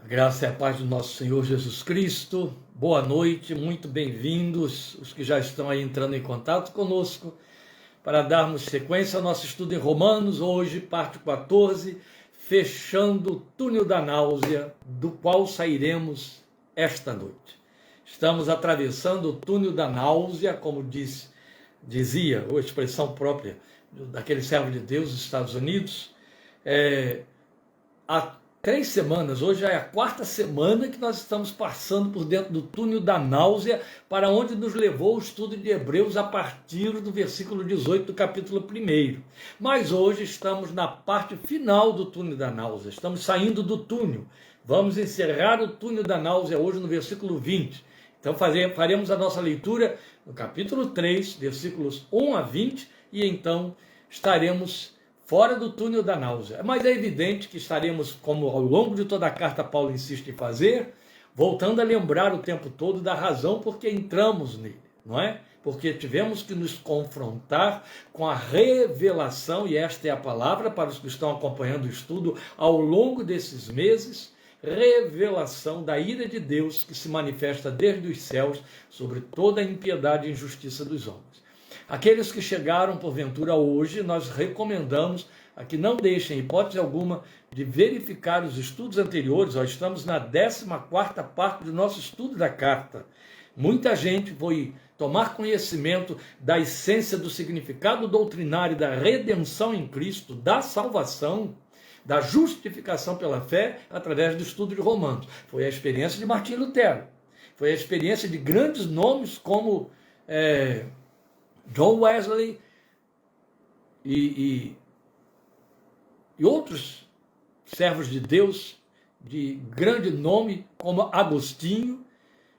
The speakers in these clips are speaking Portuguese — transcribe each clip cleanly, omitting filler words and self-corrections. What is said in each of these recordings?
A graça e a paz do nosso Senhor Jesus Cristo. Boa noite, muito bem-vindos, os que já estão aí entrando em contato conosco, para darmos sequência ao nosso estudo em Romanos, hoje, parte 14, fechando o túnel da náusea, do qual sairemos esta noite. Estamos atravessando o túnel da náusea, como dizia, a expressão própria daquele servo de Deus dos Estados Unidos, há 3 semanas, hoje já é a 4ª semana que nós estamos passando por dentro do túnel da náusea, para onde nos levou o estudo de Hebreus a partir do versículo 18 do capítulo 1. Mas hoje estamos na parte final do túnel da náusea, estamos saindo do túnel, vamos encerrar o túnel da náusea hoje no versículo 20. Então faremos a nossa leitura no capítulo 3, versículos 1 a 20, e então estaremos fora do túnel da náusea. Mas é evidente que estaremos, como ao longo de toda a carta Paulo insiste em fazer, voltando a lembrar o tempo todo da razão por que entramos nele, não é? Porque tivemos que nos confrontar com a revelação, e esta é a palavra para os que estão acompanhando o estudo ao longo desses meses, revelação da ira de Deus que se manifesta desde os céus sobre toda a impiedade e injustiça dos homens. Aqueles que chegaram porventura hoje, nós recomendamos a que não deixem hipótese alguma de verificar os estudos anteriores. Nós estamos na 14ª parte do nosso estudo da carta. Muita gente foi tomar conhecimento da essência do significado doutrinário da redenção em Cristo, da salvação, da justificação pela fé através do estudo de Romanos. Foi a experiência de Martim Lutero, foi a experiência de grandes nomes como John Wesley e outros servos de Deus de grande nome como Agostinho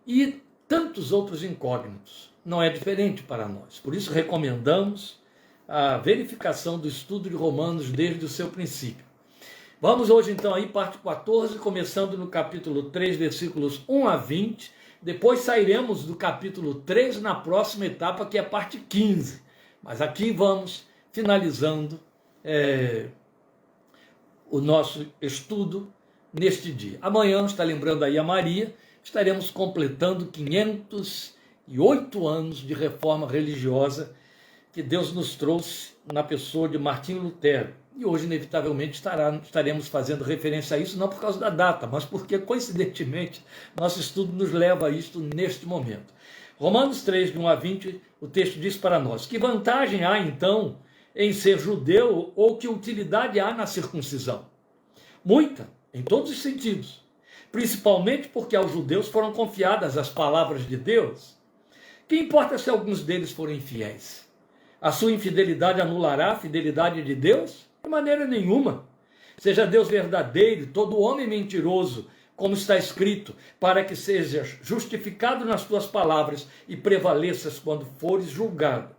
e tantos outros incógnitos. Não é diferente para nós. Por isso recomendamos a verificação do estudo de Romanos desde o seu princípio. Vamos hoje então aí parte 14, começando no capítulo 3, versículos 1 a 20. Depois sairemos do capítulo 3 na próxima etapa, que é a parte 15. Mas aqui vamos finalizando o nosso estudo neste dia. Amanhã, está lembrando aí a Maria, estaremos completando 508 anos de reforma religiosa que Deus nos trouxe na pessoa de Martim Lutero. E hoje, inevitavelmente, estaremos fazendo referência a isso, não por causa da data, mas porque, coincidentemente, nosso estudo nos leva a isto neste momento. Romanos 3, de 1 a 20, o texto diz para nós: que vantagem há, então, em ser judeu, ou que utilidade há na circuncisão? Muita, em todos os sentidos. Principalmente porque aos judeus foram confiadas as palavras de Deus. Que importa se alguns deles forem infiéis? A sua infidelidade anulará a fidelidade de Deus? De maneira nenhuma. Seja Deus verdadeiro, todo homem mentiroso, como está escrito, para que sejas justificado nas tuas palavras e prevaleças quando fores julgado.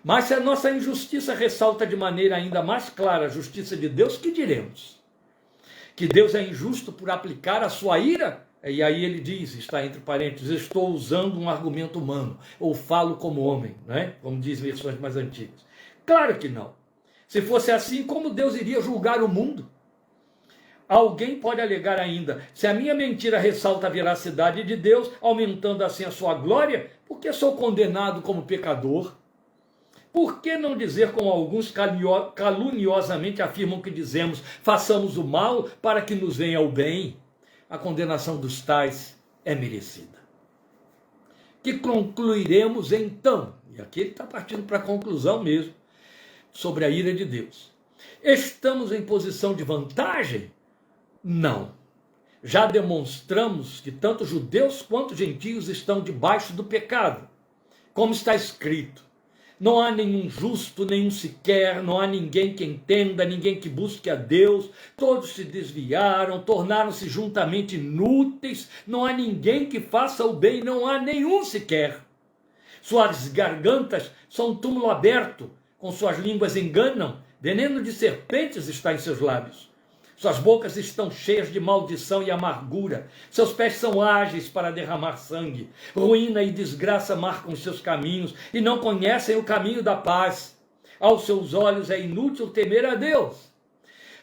Mas se a nossa injustiça ressalta de maneira ainda mais clara a justiça de Deus, que diremos? Que Deus é injusto por aplicar a sua ira? E aí ele diz, está entre parênteses, estou usando um argumento humano, ou falo como homem, né? Como diz versões mais antigas. Claro que não. Se fosse assim, como Deus iria julgar o mundo? Alguém pode alegar ainda, se a minha mentira ressalta a veracidade de Deus, aumentando assim a sua glória, por que sou condenado como pecador? Por que não dizer como alguns caluniosamente afirmam que dizemos, façamos o mal para que nos venha o bem? A condenação dos tais é merecida. Que concluiremos então? E aqui ele está partindo para a conclusão mesmo, sobre a ira de Deus. Estamos em posição de vantagem? Não. Já demonstramos que tanto judeus quanto gentios estão debaixo do pecado. Como está escrito, não há nenhum justo, nenhum sequer, não há ninguém que entenda, ninguém que busque a Deus, todos se desviaram, tornaram-se juntamente inúteis, não há ninguém que faça o bem, não há nenhum sequer. Suas gargantas são um túmulo aberto, com suas línguas enganam, veneno de serpentes está em seus lábios. Suas bocas estão cheias de maldição e amargura, seus pés são ágeis para derramar sangue, ruína e desgraça marcam seus caminhos, e não conhecem o caminho da paz. Aos seus olhos é inútil temer a Deus.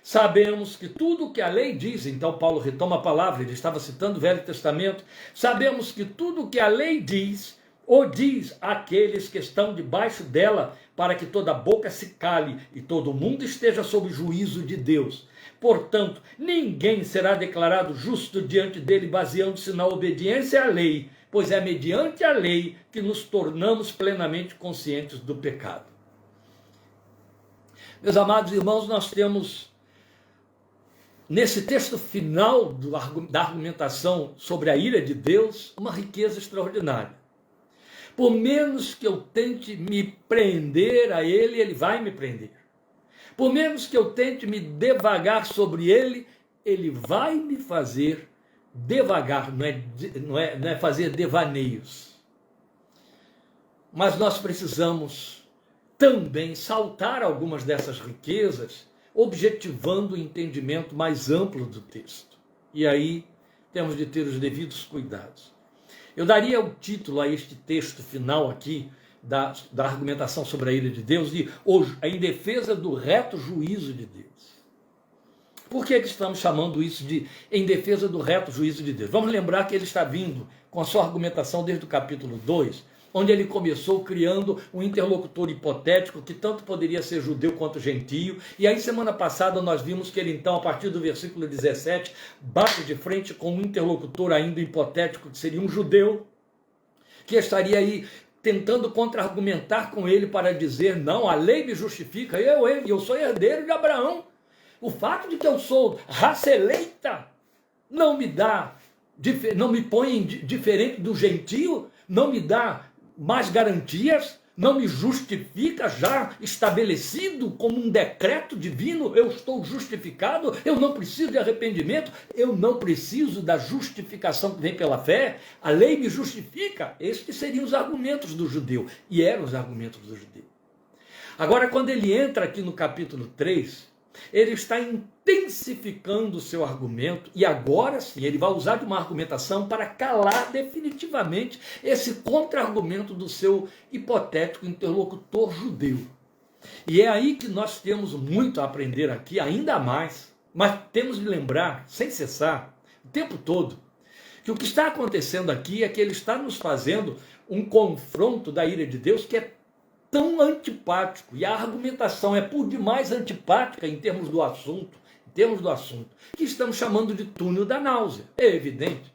Sabemos que tudo o que a lei diz, então Paulo retoma a palavra, ele estava citando o Velho Testamento, sabemos que tudo o que a lei diz, o diz àqueles que estão debaixo dela, para que toda boca se cale e todo mundo esteja sob o juízo de Deus. Portanto, ninguém será declarado justo diante dele baseando-se na obediência à lei, pois é mediante a lei que nos tornamos plenamente conscientes do pecado. Meus amados irmãos, nós temos nesse texto final da argumentação sobre a ira de Deus uma riqueza extraordinária. Por menos que eu tente me prender a ele, ele vai me prender. Por menos que eu tente me devagar sobre ele, ele vai me fazer devagar, não é fazer devaneios. Mas nós precisamos também saltar algumas dessas riquezas, objetivando o entendimento mais amplo do texto. E aí temos de ter os devidos cuidados. Eu daria o título a este texto final aqui, da argumentação sobre a ira de Deus, de em defesa do reto juízo de Deus. Por que estamos chamando isso de em defesa do reto juízo de Deus? Vamos lembrar que ele está vindo com a sua argumentação desde o capítulo 2, onde ele começou criando um interlocutor hipotético que tanto poderia ser judeu quanto gentio. E aí semana passada nós vimos que ele então, a partir do versículo 17, bate de frente com um interlocutor ainda hipotético, que seria um judeu, que estaria aí tentando contra-argumentar com ele para dizer, não, a lei me justifica, eu sou herdeiro de Abraão. O fato de que eu sou raça eleita não me põe diferente do gentio, não me dá mais garantias, não me justifica já estabelecido como um decreto divino, eu estou justificado, eu não preciso de arrependimento, eu não preciso da justificação que vem pela fé, a lei me justifica. Estes seriam os argumentos do judeu, e eram os argumentos do judeu. Agora, quando ele entra aqui no capítulo 3, ele está intensificando o seu argumento, e agora sim ele vai usar de uma argumentação para calar definitivamente esse contra-argumento do seu hipotético interlocutor judeu. E é aí que nós temos muito a aprender aqui, ainda mais, mas temos de lembrar, sem cessar, o tempo todo, que o que está acontecendo aqui é que ele está nos fazendo um confronto da ira de Deus que é tão antipático, e a argumentação é por demais antipática em termos do assunto, que estamos chamando de túnel da náusea. É evidente.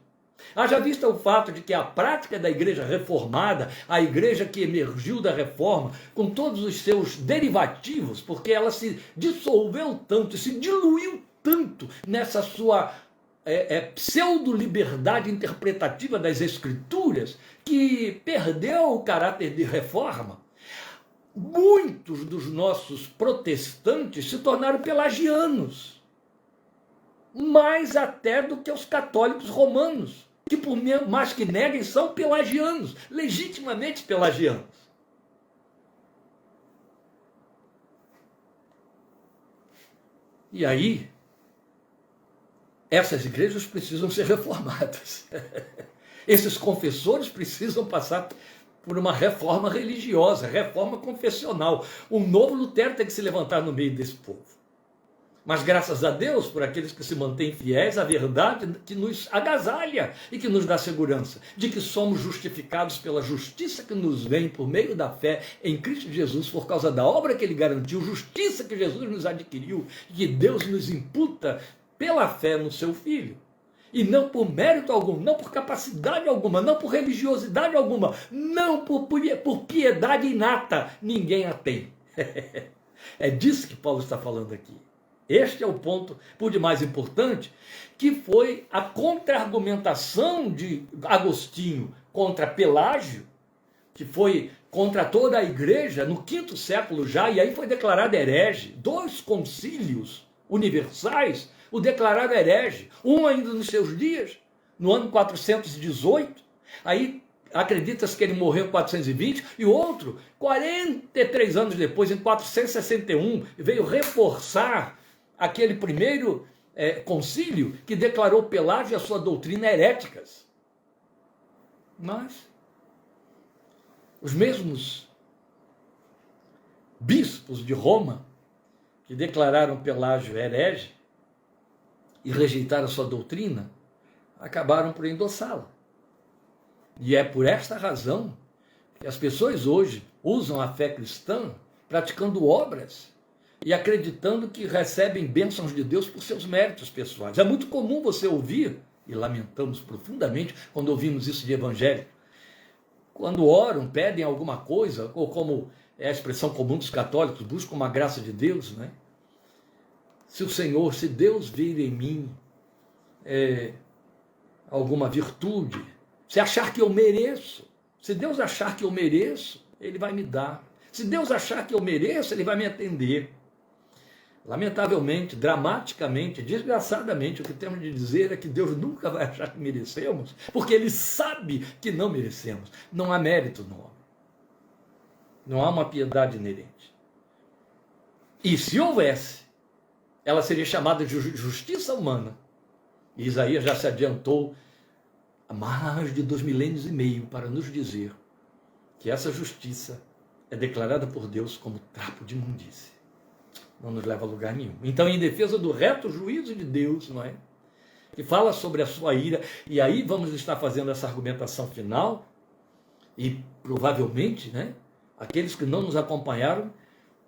Haja vista o fato de que a prática da igreja reformada, a igreja que emergiu da reforma, com todos os seus derivativos, porque ela se dissolveu tanto, se diluiu tanto nessa sua pseudo-liberdade interpretativa das escrituras, que perdeu o caráter de reforma. Muitos dos nossos protestantes se tornaram pelagianos, mais até do que os católicos romanos, que por mais que neguem são pelagianos, legitimamente pelagianos. E aí, essas igrejas precisam ser reformadas. Esses confessores precisam passar por uma reforma religiosa, reforma confessional. Um novo Lutero tem que se levantar no meio desse povo. Mas graças a Deus, por aqueles que se mantêm fiéis à verdade que nos agasalha e que nos dá segurança de que somos justificados pela justiça que nos vem por meio da fé em Cristo Jesus, por causa da obra que ele garantiu, justiça que Jesus nos adquiriu e que Deus nos imputa pela fé no seu Filho. E não por mérito algum, não por capacidade alguma, não por religiosidade alguma, não por piedade inata, ninguém a tem. É disso que Paulo está falando aqui. Este é o ponto, por demais importante, que foi a contra-argumentação de Agostinho contra Pelágio, que foi contra toda a igreja no quinto século já, e aí foi declarado herege. 2 concílios universais o declararam herege, um ainda nos seus dias, no ano 418, aí acredita-se que ele morreu em 420, e o outro, 43 anos depois, em 461, veio reforçar aquele primeiro concílio que declarou Pelágio e a sua doutrina heréticas. Mas os mesmos bispos de Roma que declararam Pelágio herege e rejeitaram sua doutrina, acabaram por endossá-la. E é por esta razão que as pessoas hoje usam a fé cristã praticando obras e acreditando que recebem bênçãos de Deus por seus méritos pessoais. É muito comum você ouvir, e lamentamos profundamente quando ouvimos isso de evangélico, quando oram, pedem alguma coisa, ou como é a expressão comum dos católicos, buscam uma graça de Deus, né? Se Deus vir em mim alguma virtude, se achar que eu mereço, se Deus achar que eu mereço, Ele vai me dar. Se Deus achar que eu mereço, Ele vai me atender. Lamentavelmente, dramaticamente, desgraçadamente, o que temos de dizer é que Deus nunca vai achar que merecemos, porque Ele sabe que não merecemos. Não há mérito no homem. Não há uma piedade inerente. E se houvesse, ela seria chamada de justiça humana. E Isaías já se adiantou há mais de 2 milênios e meio para nos dizer que essa justiça é declarada por Deus como trapo de imundície. Não nos leva a lugar nenhum. Então, em defesa do reto juízo de Deus, não é? Que fala sobre a sua ira, e aí vamos estar fazendo essa argumentação final, e provavelmente, né, aqueles que não nos acompanharam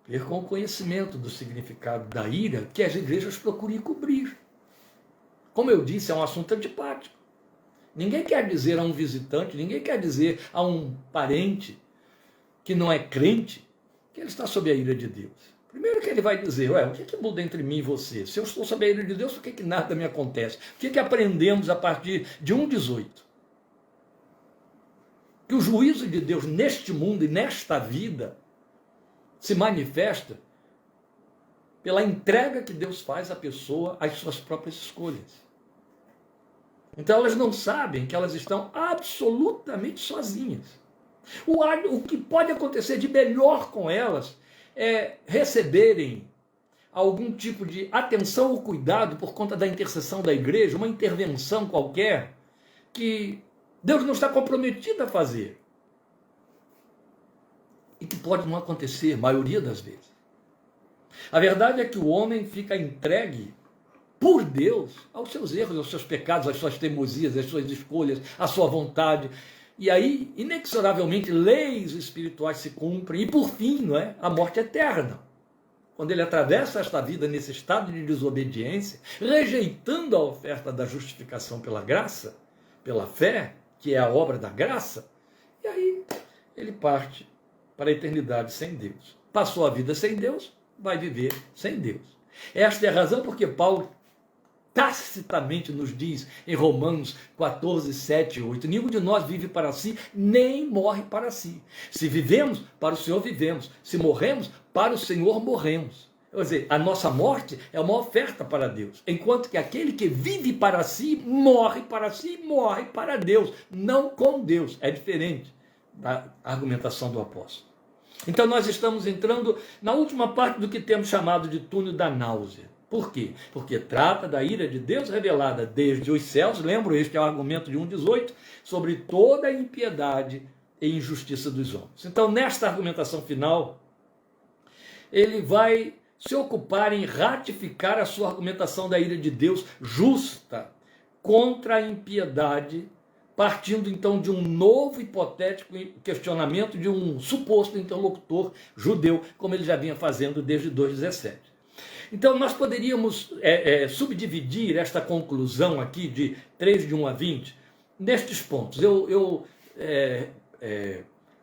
percam o conhecimento do significado da ira que as igrejas procuram cobrir. Como eu disse, é um assunto antipático. Ninguém quer dizer a um visitante, ninguém quer dizer a um parente que não é crente que ele está sob a ira de Deus. Primeiro que ele vai dizer, o que muda entre mim e você? Se eu estou sob a ira de Deus, por que nada me acontece? O que aprendemos a partir de 1,18? Que o juízo de Deus neste mundo e nesta vida se manifesta pela entrega que Deus faz à pessoa às suas próprias escolhas. Então elas não sabem que elas estão absolutamente sozinhas. O que pode acontecer de melhor com elas é receberem algum tipo de atenção ou cuidado por conta da intercessão da igreja, uma intervenção qualquer que Deus não está comprometido a fazer. E que pode não acontecer, a maioria das vezes. A verdade é que o homem fica entregue por Deus aos seus erros, aos seus pecados, às suas teimosias, às suas escolhas, à sua vontade. E aí, inexoravelmente, leis espirituais se cumprem. E por fim, não é? A morte eterna. Quando ele atravessa esta vida nesse estado de desobediência, rejeitando a oferta da justificação pela graça, pela fé, que é a obra da graça, e aí ele parte para a eternidade sem Deus. Passou a vida sem Deus, vai viver sem Deus. Esta é a razão porque Paulo tacitamente nos diz em Romanos 14, 7 e 8, nenhum de nós vive para si, nem morre para si. Se vivemos, para o Senhor vivemos. Se morremos, para o Senhor morremos. Quer dizer, a nossa morte é uma oferta para Deus, enquanto que aquele que vive para si, morre para Deus, não com Deus. É diferente da argumentação do apóstolo. Então nós estamos entrando na última parte do que temos chamado de túnel da náusea. Por quê? Porque trata da ira de Deus revelada desde os céus, lembro, este é o argumento de 1,18, sobre toda a impiedade e injustiça dos homens. Então, nesta argumentação final, ele vai se ocupar em ratificar a sua argumentação da ira de Deus justa contra a impiedade, partindo então de um novo hipotético questionamento de um suposto interlocutor judeu, como ele já vinha fazendo desde 2,17. Então, nós poderíamos subdividir esta conclusão aqui de 3, de 1 a 20, nestes pontos. Eu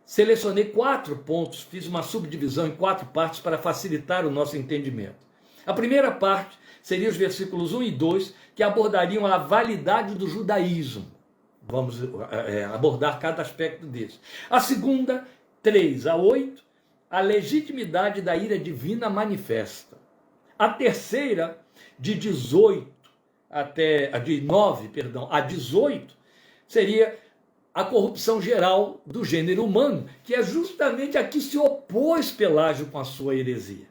selecionei 4 pontos, fiz uma subdivisão em 4 partes para facilitar o nosso entendimento. A primeira parte seria os versículos 1 e 2, que abordariam a validade do judaísmo. Vamos abordar cada aspecto desse. A segunda, 3 a 8, a legitimidade da ira divina manifesta. A terceira, de 9 a 18, seria a corrupção geral do gênero humano, que é justamente a que se opôs Pelágio com a sua heresia.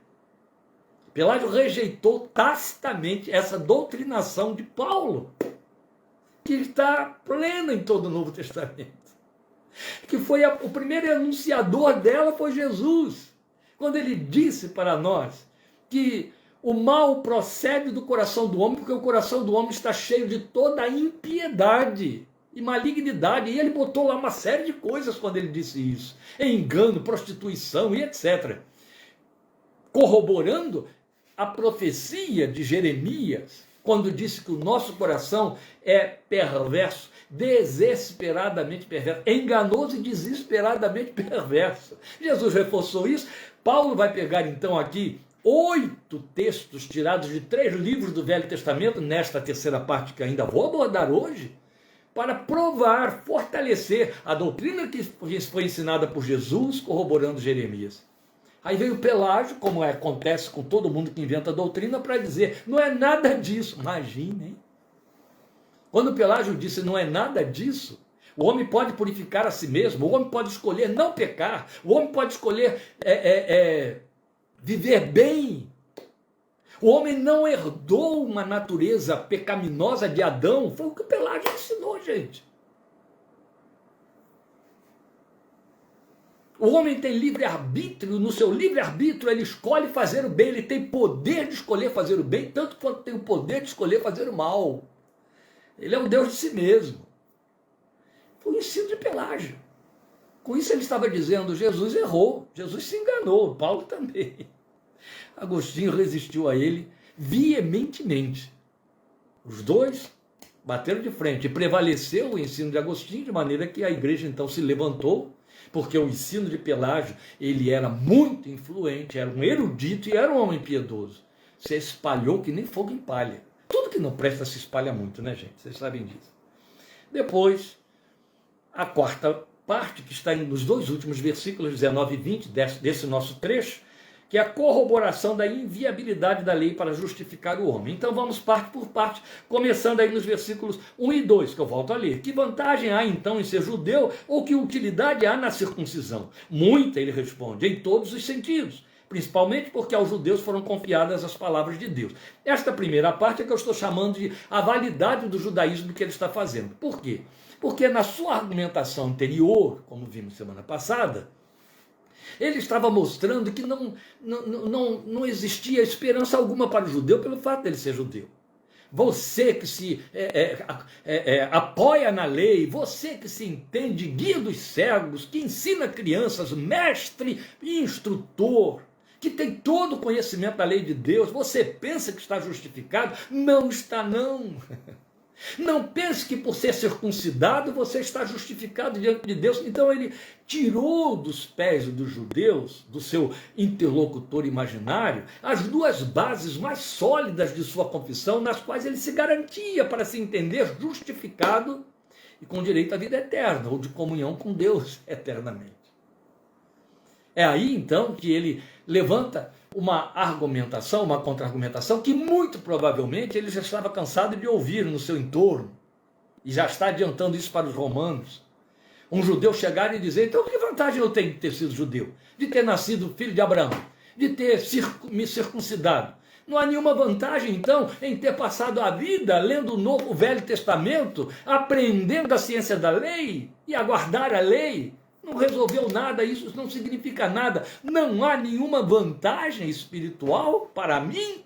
Pelágio rejeitou tacitamente essa doutrinação de Paulo, que está plena em todo o Novo Testamento. Que foi o primeiro enunciador dela foi Jesus, quando ele disse para nós que o mal procede do coração do homem, porque o coração do homem está cheio de toda a impiedade e malignidade. E ele botou lá uma série de coisas quando ele disse isso. Engano, prostituição e etc. Corroborando a profecia de Jeremias, quando disse que o nosso coração é perverso, desesperadamente perverso, enganoso e desesperadamente perverso. Jesus reforçou isso. Paulo vai pegar então aqui 8 textos tirados de 3 livros do Velho Testamento, nesta terceira parte que ainda vou abordar hoje, para provar, fortalecer a doutrina que foi ensinada por Jesus, corroborando Jeremias. Aí veio Pelágio, como acontece com todo mundo que inventa doutrina, para dizer, não é nada disso. Imagina, hein? Quando Pelágio disse, não é nada disso, o homem pode purificar a si mesmo, o homem pode escolher não pecar, o homem pode escolher viver bem. O homem não herdou uma natureza pecaminosa de Adão, foi o que Pelágio ensinou, gente. O homem tem livre-arbítrio, no seu livre-arbítrio ele escolhe fazer o bem, ele tem poder de escolher fazer o bem, tanto quanto tem o poder de escolher fazer o mal. Ele é o Deus de si mesmo. Foi o ensino de Pelágio. Com isso ele estava dizendo, Jesus errou, Jesus se enganou, Paulo também. Agostinho resistiu a ele veementemente. Os dois bateram de frente e prevaleceu o ensino de Agostinho, de maneira que a igreja então se levantou, porque o ensino de Pelágio, ele era muito influente, era um erudito e era um homem piedoso. Se espalhou que nem fogo em palha. Tudo que não presta se espalha muito, né, gente? Vocês sabem disso. Depois, a quarta parte, que está nos 2 últimos versículos, 19 e 20, desse nosso trecho, que é a corroboração da inviabilidade da lei para justificar o homem. Então vamos parte por parte, começando aí nos versículos 1 e 2, que eu volto a ler. Que vantagem há então em ser judeu, ou que utilidade há na circuncisão? Muita, ele responde, em todos os sentidos, principalmente porque aos judeus foram confiadas as palavras de Deus. Esta primeira parte é que eu estou chamando de a validade do judaísmo que ele está fazendo. Por quê? Porque na sua argumentação anterior, como vimos semana passada, ele estava mostrando que não existia esperança alguma para o judeu pelo fato dele ser judeu. Você que se apoia na lei, você que se entende guia dos cegos, que ensina crianças, mestre e instrutor, que tem todo o conhecimento da lei de Deus, você pensa que está justificado? Não está, não. Não pense que por ser circuncidado você está justificado diante de Deus. Então ele tirou dos pés dos judeus, do seu interlocutor imaginário, as 2 bases mais sólidas de sua confissão, nas quais ele se garantia para se entender justificado e com direito à vida eterna, ou de comunhão com Deus eternamente. É aí então que ele levanta uma argumentação, uma contra-argumentação que muito provavelmente ele já estava cansado de ouvir no seu entorno, e já está adiantando isso para os romanos. Um judeu chegar e dizer, então que vantagem eu tenho de ter sido judeu? De ter nascido filho de Abraão? De ter me circuncidado? Não há nenhuma vantagem, então, em ter passado a vida lendo o Velho Testamento, aprendendo a ciência da lei e a guardar a lei? Não resolveu nada, isso não significa nada. Não há nenhuma vantagem espiritual para mim?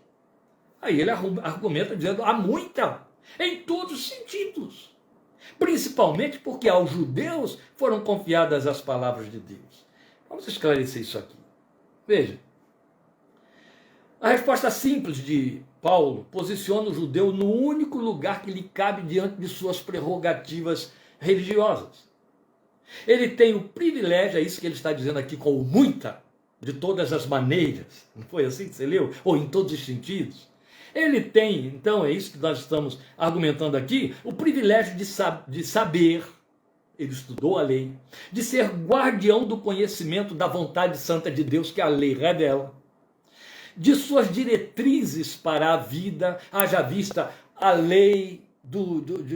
Aí ele argumenta dizendo, há muita, em todos os sentidos. Principalmente porque aos judeus foram confiadas as palavras de Deus. Vamos esclarecer isso aqui. Veja, a resposta simples de Paulo posiciona o judeu no único lugar que lhe cabe diante de suas prerrogativas religiosas. Ele tem o privilégio, é isso que ele está dizendo aqui, com o muita, de todas as maneiras, não foi assim que você leu? Ou em todos os sentidos. Ele tem, então, é isso que nós estamos argumentando aqui, o privilégio de saber, ele estudou a lei, de ser guardião do conhecimento da vontade santa de Deus que a lei revela, de suas diretrizes para a vida, haja vista a lei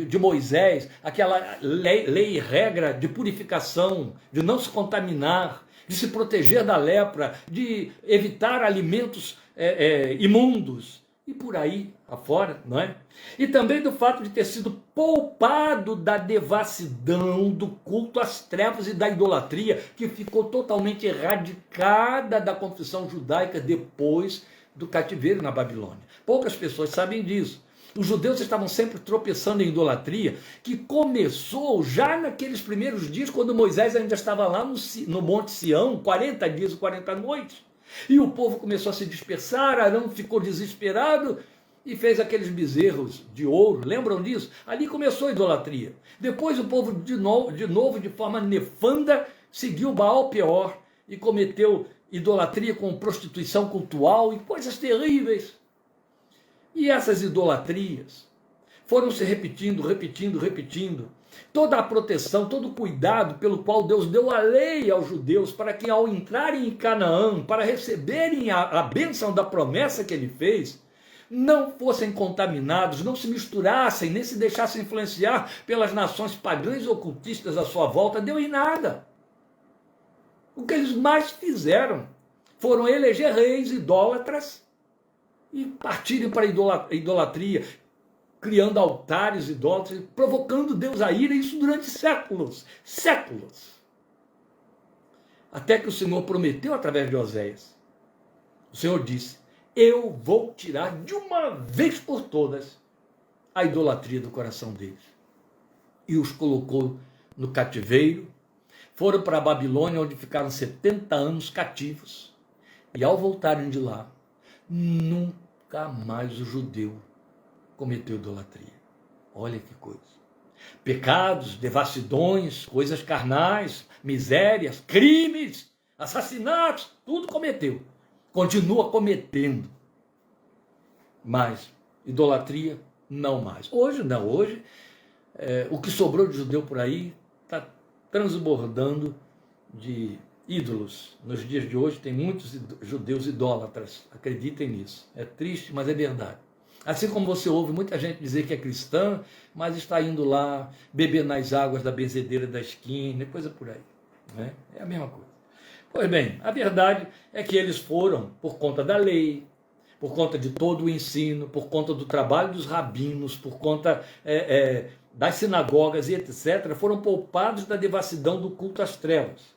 de Moisés, aquela lei e regra de purificação, de não se contaminar, de se proteger da lepra, de evitar alimentos imundos, e por aí afora, não é? E também do fato de ter sido poupado da devassidão, do culto às trevas e da idolatria, que ficou totalmente erradicada da confissão judaica depois do cativeiro na Babilônia. Poucas pessoas sabem disso. Os judeus estavam sempre tropeçando em idolatria, que começou já naqueles primeiros dias, quando Moisés ainda estava lá no Monte Sião, 40 dias e 40 noites. E o povo começou a se dispersar, Arão ficou desesperado e fez aqueles bezerros de ouro, lembram disso? Ali começou a idolatria. Depois o povo, de novo, de forma nefanda, seguiu Baal Peor e cometeu idolatria com prostituição cultual e coisas terríveis. E essas idolatrias foram se repetindo. Toda a proteção, todo o cuidado pelo qual Deus deu a lei aos judeus para que ao entrarem em Canaã, para receberem a bênção da promessa que ele fez, não fossem contaminados, não se misturassem, nem se deixassem influenciar pelas nações pagãs e ocultistas à sua volta, deu em nada. O que eles mais fizeram foram eleger reis idólatras e partirem para a idolatria, criando altares idólatras, provocando Deus a ira, isso durante séculos. Até que o Senhor prometeu através de Oséias. O Senhor disse: eu vou tirar de uma vez por todas a idolatria do coração deles. E os colocou no cativeiro, foram para a Babilônia, onde ficaram 70 anos cativos. E ao voltarem de lá, nunca mais o judeu cometeu idolatria. Olha que coisa. Pecados, devassidões, coisas carnais, misérias, crimes, assassinatos, tudo cometeu. Continua cometendo. Mas idolatria, não mais. Hoje não, hoje o que sobrou de judeu por aí está transbordando de ídolos. Nos dias de hoje tem muitos judeus idólatras, acreditem nisso. É triste, mas é verdade. Assim como você ouve muita gente dizer que é cristã, mas está indo lá beber nas águas da benzedeira da esquina, coisa por aí. Né? É a mesma coisa. Pois bem, a verdade é que eles foram, por conta da lei, por conta de todo o ensino, por conta do trabalho dos rabinos, por conta das sinagogas e etc., foram poupados da devassidão do culto às trevas.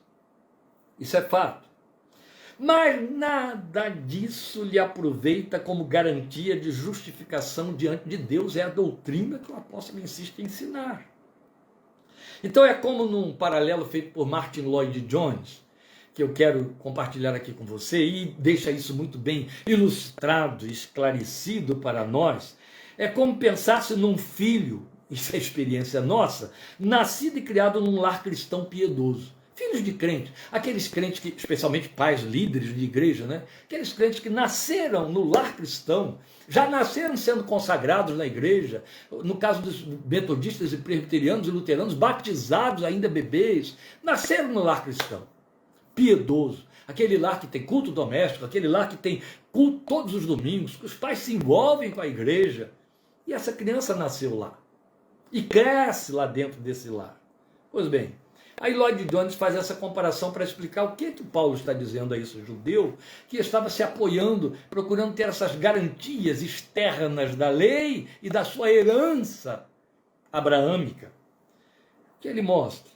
Isso é fato. Mas nada disso lhe aproveita como garantia de justificação diante de Deus. É a doutrina que o apóstolo insiste em ensinar. Então é como num paralelo feito por Martin Lloyd Jones, que eu quero compartilhar aqui com você, e deixa isso muito bem ilustrado, esclarecido para nós. É como pensasse num filho, isso é experiência nossa, nascido e criado num lar cristão piedoso. Filhos de crentes, aqueles crentes que, especialmente pais, líderes de igreja, né? Aqueles crentes que nasceram no lar cristão, já nasceram sendo consagrados na igreja, no caso dos metodistas e presbiterianos e luteranos, batizados ainda bebês, nasceram no lar cristão, piedoso, aquele lar que tem culto doméstico, aquele lar que tem culto todos os domingos, que os pais se envolvem com a igreja, e essa criança nasceu lá, e cresce lá dentro desse lar. Pois bem, aí Lloyd Jones faz essa comparação para explicar o que Paulo está dizendo a esse judeu que estava se apoiando, procurando ter essas garantias externas da lei e da sua herança abraâmica. Que ele mostra.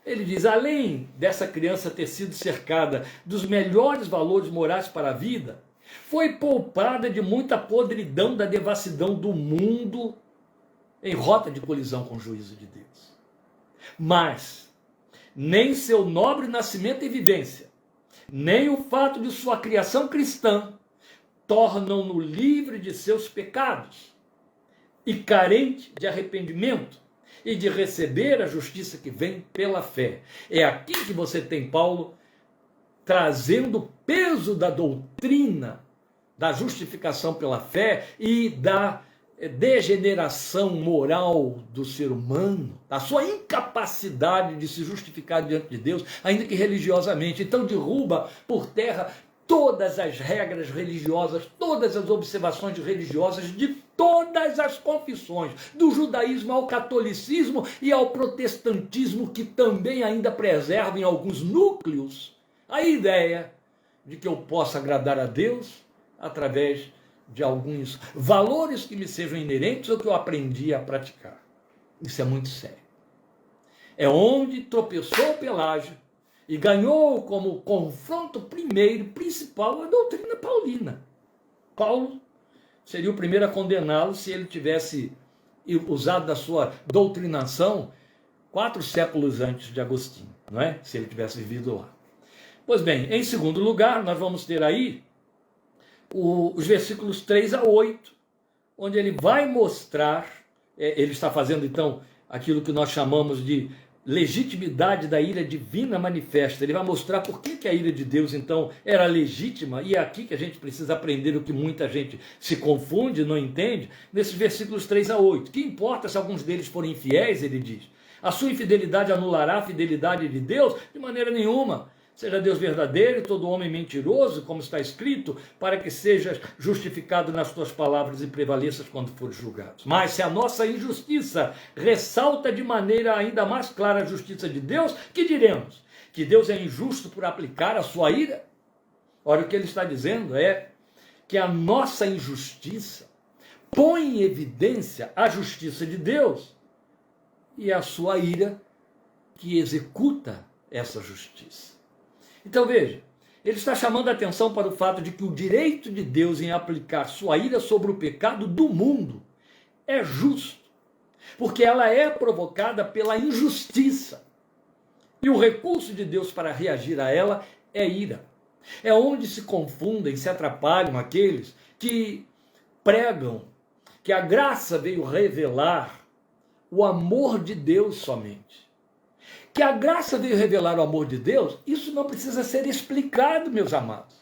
Ele diz, além dessa criança ter sido cercada dos melhores valores morais para a vida, foi poupada de muita podridão da devassidão do mundo em rota de colisão com o juízo de Deus. Mas nem seu nobre nascimento e vivência, nem o fato de sua criação cristã, tornam-no livre de seus pecados e carente de arrependimento e de receber a justiça que vem pela fé. É aqui que você tem Paulo trazendo o peso da doutrina, da justificação pela fé e da degeneração moral do ser humano, da sua incapacidade de se justificar diante de Deus, ainda que religiosamente. Então derruba por terra todas as regras religiosas, todas as observações religiosas de todas as confissões, do judaísmo ao catolicismo e ao protestantismo, que também ainda preservam em alguns núcleos a ideia de que eu possa agradar a Deus através de alguns valores que me sejam inerentes ou que eu aprendi a praticar. Isso é muito sério. É onde tropeçou Pelágio e ganhou como confronto primeiro, principal, a doutrina paulina. Paulo seria o primeiro a condená-lo se ele tivesse usado da sua doutrinação 4 séculos antes de Agostinho, não é? Se ele tivesse vivido lá. Pois bem, em segundo lugar, nós vamos ter aí os versículos 3 a 8, onde ele vai mostrar, ele está fazendo então aquilo que nós chamamos de legitimidade da ira divina manifesta. Ele vai mostrar por que a ira de Deus então era legítima, e é aqui que a gente precisa aprender o que muita gente se confunde, não entende, nesses versículos 3 a 8. Que importa se alguns deles forem infiéis, ele diz. A sua infidelidade anulará a fidelidade de Deus? De maneira nenhuma. Seja Deus verdadeiro e todo homem mentiroso, como está escrito, para que sejas justificado nas tuas palavras e prevaleças quando fores julgado. Mas se a nossa injustiça ressalta de maneira ainda mais clara a justiça de Deus, que diremos? Que Deus é injusto por aplicar a sua ira? Ora, o que ele está dizendo é que a nossa injustiça põe em evidência a justiça de Deus e a sua ira que executa essa justiça. Então veja, ele está chamando a atenção para o fato de que o direito de Deus em aplicar sua ira sobre o pecado do mundo é justo, porque ela é provocada pela injustiça. E o recurso de Deus para reagir a ela é ira. É onde se confundem, se atrapalham aqueles que pregam que a graça veio revelar o amor de Deus somente. Que a graça veio revelar o amor de Deus, isso não precisa ser explicado, meus amados.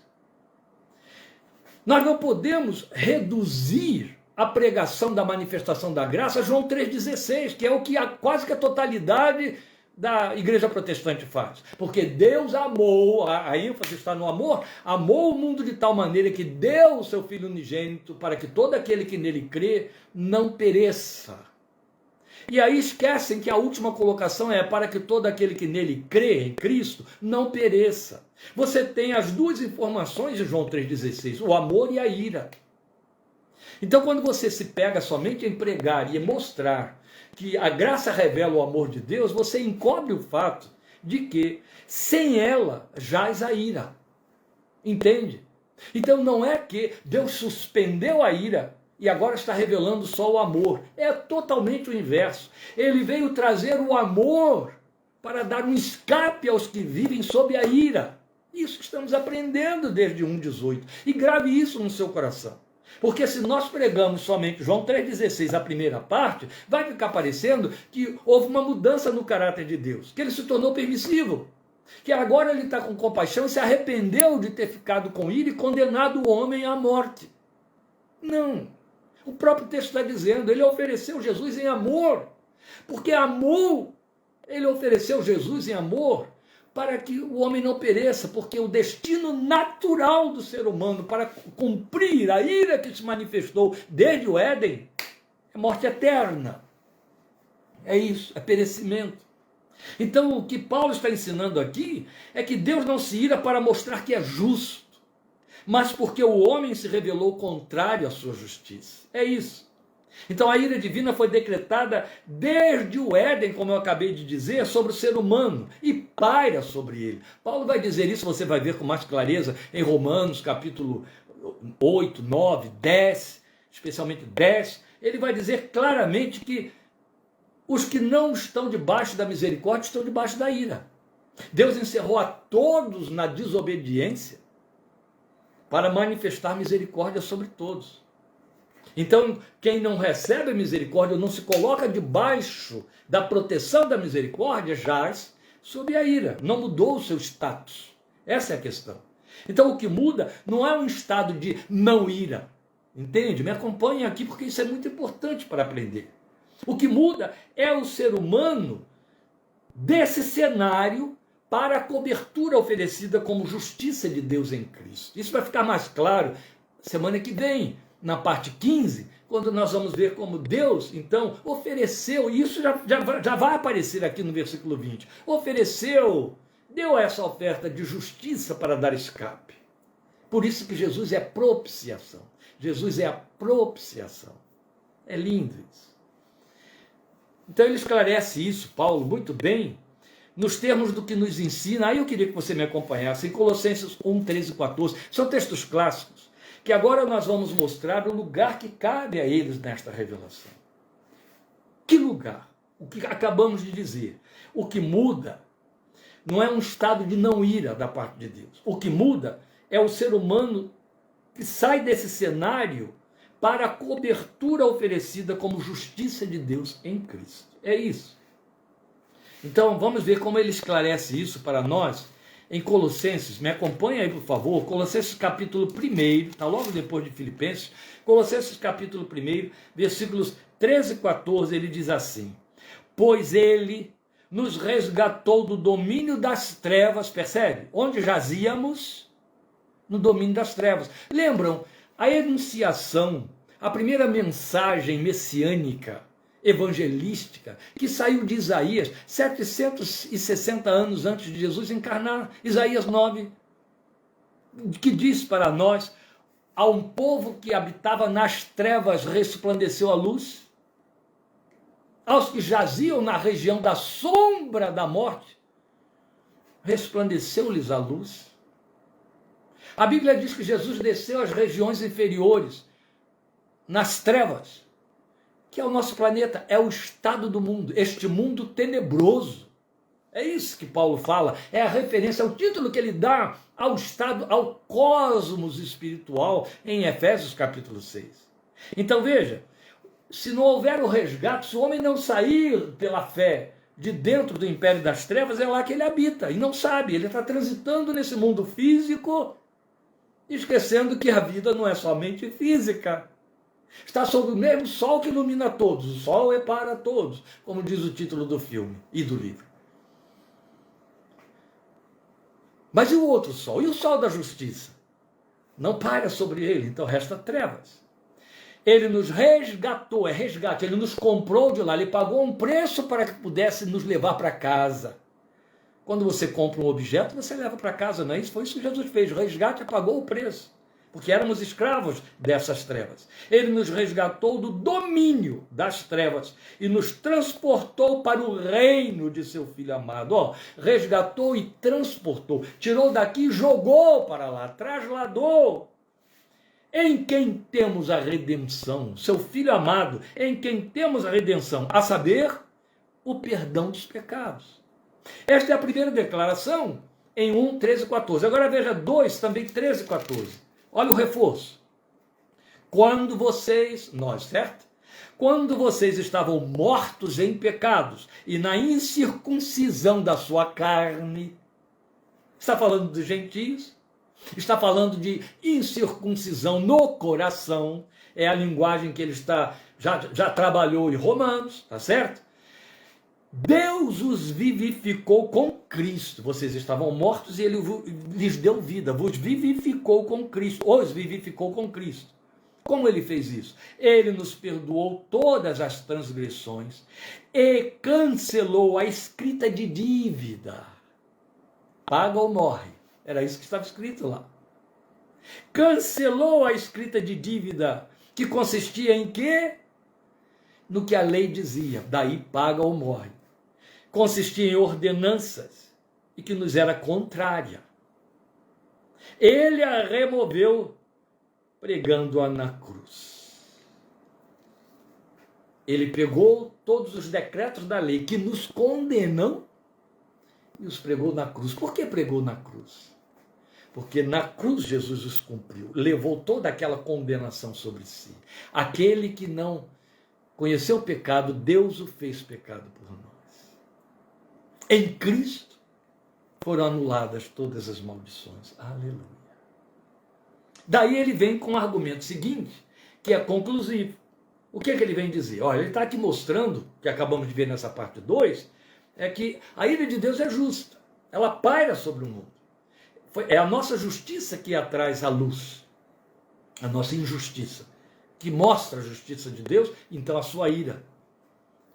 Nós não podemos reduzir a pregação da manifestação da graça a João 3,16, que é o que quase que a totalidade da igreja protestante faz. Porque Deus amou, a ênfase está no amor, amou o mundo de tal maneira que deu o seu Filho unigênito para que todo aquele que nele crê não pereça. E aí esquecem que a última colocação é para que todo aquele que nele crê, em Cristo, não pereça. Você tem as duas informações de João 3,16, o amor e a ira. Então, quando você se pega somente em pregar e em mostrar que a graça revela o amor de Deus, você encobre o fato de que sem ela jaz a ira. Entende? Então não é que Deus suspendeu a ira e agora está revelando só o amor. É totalmente o inverso. Ele veio trazer o amor para dar um escape aos que vivem sob a ira. Isso que estamos aprendendo desde 1,18. E grave isso no seu coração. Porque se nós pregamos somente João 3,16, a primeira parte, vai ficar parecendo que houve uma mudança no caráter de Deus, que ele se tornou permissivo, que agora ele está com compaixão e se arrependeu de ter ficado com ira e condenado o homem à morte. Não. O próprio texto está dizendo, ele ofereceu Jesus em amor, porque amou, ele ofereceu Jesus em amor para que o homem não pereça, porque o destino natural do ser humano para cumprir a ira que se manifestou desde o Éden é morte eterna. É isso, é perecimento. Então o que Paulo está ensinando aqui é que Deus não se ira para mostrar que é justo, mas porque o homem se revelou contrário à sua justiça. É isso. Então a ira divina foi decretada desde o Éden, como eu acabei de dizer, sobre o ser humano e paira sobre ele. Paulo vai dizer isso, você vai ver com mais clareza em Romanos capítulo 8, 9, 10, especialmente 10. Ele vai dizer claramente que os que não estão debaixo da misericórdia estão debaixo da ira. Deus encerrou a todos na desobediência para manifestar misericórdia sobre todos. Então, quem não recebe a misericórdia, ou não se coloca debaixo da proteção da misericórdia, jaz sob a ira. Não mudou o seu status. Essa é a questão. Então, o que muda não é um estado de não ira. Entende? Me acompanhe aqui, porque isso é muito importante para aprender. O que muda é o ser humano desse cenário para a cobertura oferecida como justiça de Deus em Cristo. Isso vai ficar mais claro semana que vem, na parte 15, quando nós vamos ver como Deus, então, ofereceu, e isso já vai aparecer aqui no versículo 20, ofereceu, deu essa oferta de justiça para dar escape. Por isso que Jesus é propiciação. Jesus é a propiciação. É lindo isso. Então ele esclarece isso, Paulo, muito bem, nos termos do que nos ensina. Aí eu queria que você me acompanhasse em Colossenses 1, 13 e 14. São textos clássicos que agora nós vamos mostrar o lugar que cabe a eles nesta revelação. Que lugar? O que acabamos de dizer. O que muda não é um estado de não ira da parte de Deus. O que muda é o ser humano que sai desse cenário para a cobertura oferecida como justiça de Deus em Cristo. É isso. Então, vamos ver como ele esclarece isso para nós em Colossenses. Me acompanha aí, por favor. Colossenses capítulo 1, está logo depois de Filipenses. Colossenses capítulo 1, versículos 13 e 14, ele diz assim: pois ele nos resgatou do domínio das trevas, percebe? Onde jazíamos? No domínio das trevas. Lembram? A enunciação, a primeira mensagem messiânica, evangelística, que saiu de Isaías 760 anos antes de Jesus encarnar, Isaías 9, que diz para nós: a um povo que habitava nas trevas resplandeceu a luz, aos que jaziam na região da sombra da morte, resplandeceu-lhes a luz. A Bíblia diz que Jesus desceu às regiões inferiores, nas trevas, que é o nosso planeta, é o estado do mundo, este mundo tenebroso. É isso que Paulo fala, é a referência, é o título que ele dá ao estado, ao cosmos espiritual, em Efésios capítulo 6. Então veja, se não houver o resgate, se o homem não sair pela fé de dentro do império das trevas, é lá que ele habita, e não sabe, ele está transitando nesse mundo físico, esquecendo que a vida não é somente física. Está sob o mesmo sol que ilumina todos, o sol é para todos, como diz o título do filme e do livro. Mas e o outro sol? E o sol da justiça? Não paira sobre ele, então resta trevas. Ele nos resgatou, é resgate, ele nos comprou de lá, ele pagou um preço para que pudesse nos levar para casa. Quando você compra um objeto, você leva para casa, não é isso? Foi isso que Jesus fez, o resgate pagou o preço, porque éramos escravos dessas trevas. Ele nos resgatou do domínio das trevas e nos transportou para o reino de seu Filho amado. Resgatou e transportou, tirou daqui e jogou para lá, trasladou. Em quem temos a redenção, seu Filho amado, em quem temos a redenção, a saber, o perdão dos pecados. Esta é a primeira declaração em 1, 13 e 14. Agora veja 2, também 13 e 14. Olha o reforço. Quando vocês, nós, certo? Quando vocês estavam mortos em pecados e na incircuncisão da sua carne, está falando dos gentios, está falando de incircuncisão no coração, é a linguagem que ele já trabalhou em Romanos, tá certo? Deus os vivificou com Cristo. Vocês estavam mortos e ele lhes deu vida, vos vivificou com Cristo, os vivificou com Cristo. Como ele fez isso? Ele nos perdoou todas as transgressões e cancelou a escrita de dívida. Paga ou morre. Era isso que estava escrito lá. Cancelou a escrita de dívida, que consistia em quê? No que a lei dizia, daí paga ou morre. Consistia em ordenanças e que nos era contrária. Ele a removeu pregando-a na cruz. Ele pegou todos os decretos da lei que nos condenam e os pregou na cruz. Por que pregou na cruz? Porque na cruz Jesus os cumpriu, levou toda aquela condenação sobre si. Aquele que não conheceu o pecado, Deus o fez pecado por nós. Em Cristo foram anuladas todas as maldições. Aleluia. Daí ele vem com o argumento seguinte, que é conclusivo. O que é que ele vem dizer? Olha, ele está aqui mostrando, que acabamos de ver nessa parte 2, é que a ira de Deus é justa. Ela paira sobre o mundo. É a nossa justiça que traz a luz. A nossa injustiça. Que mostra a justiça de Deus, então a sua ira.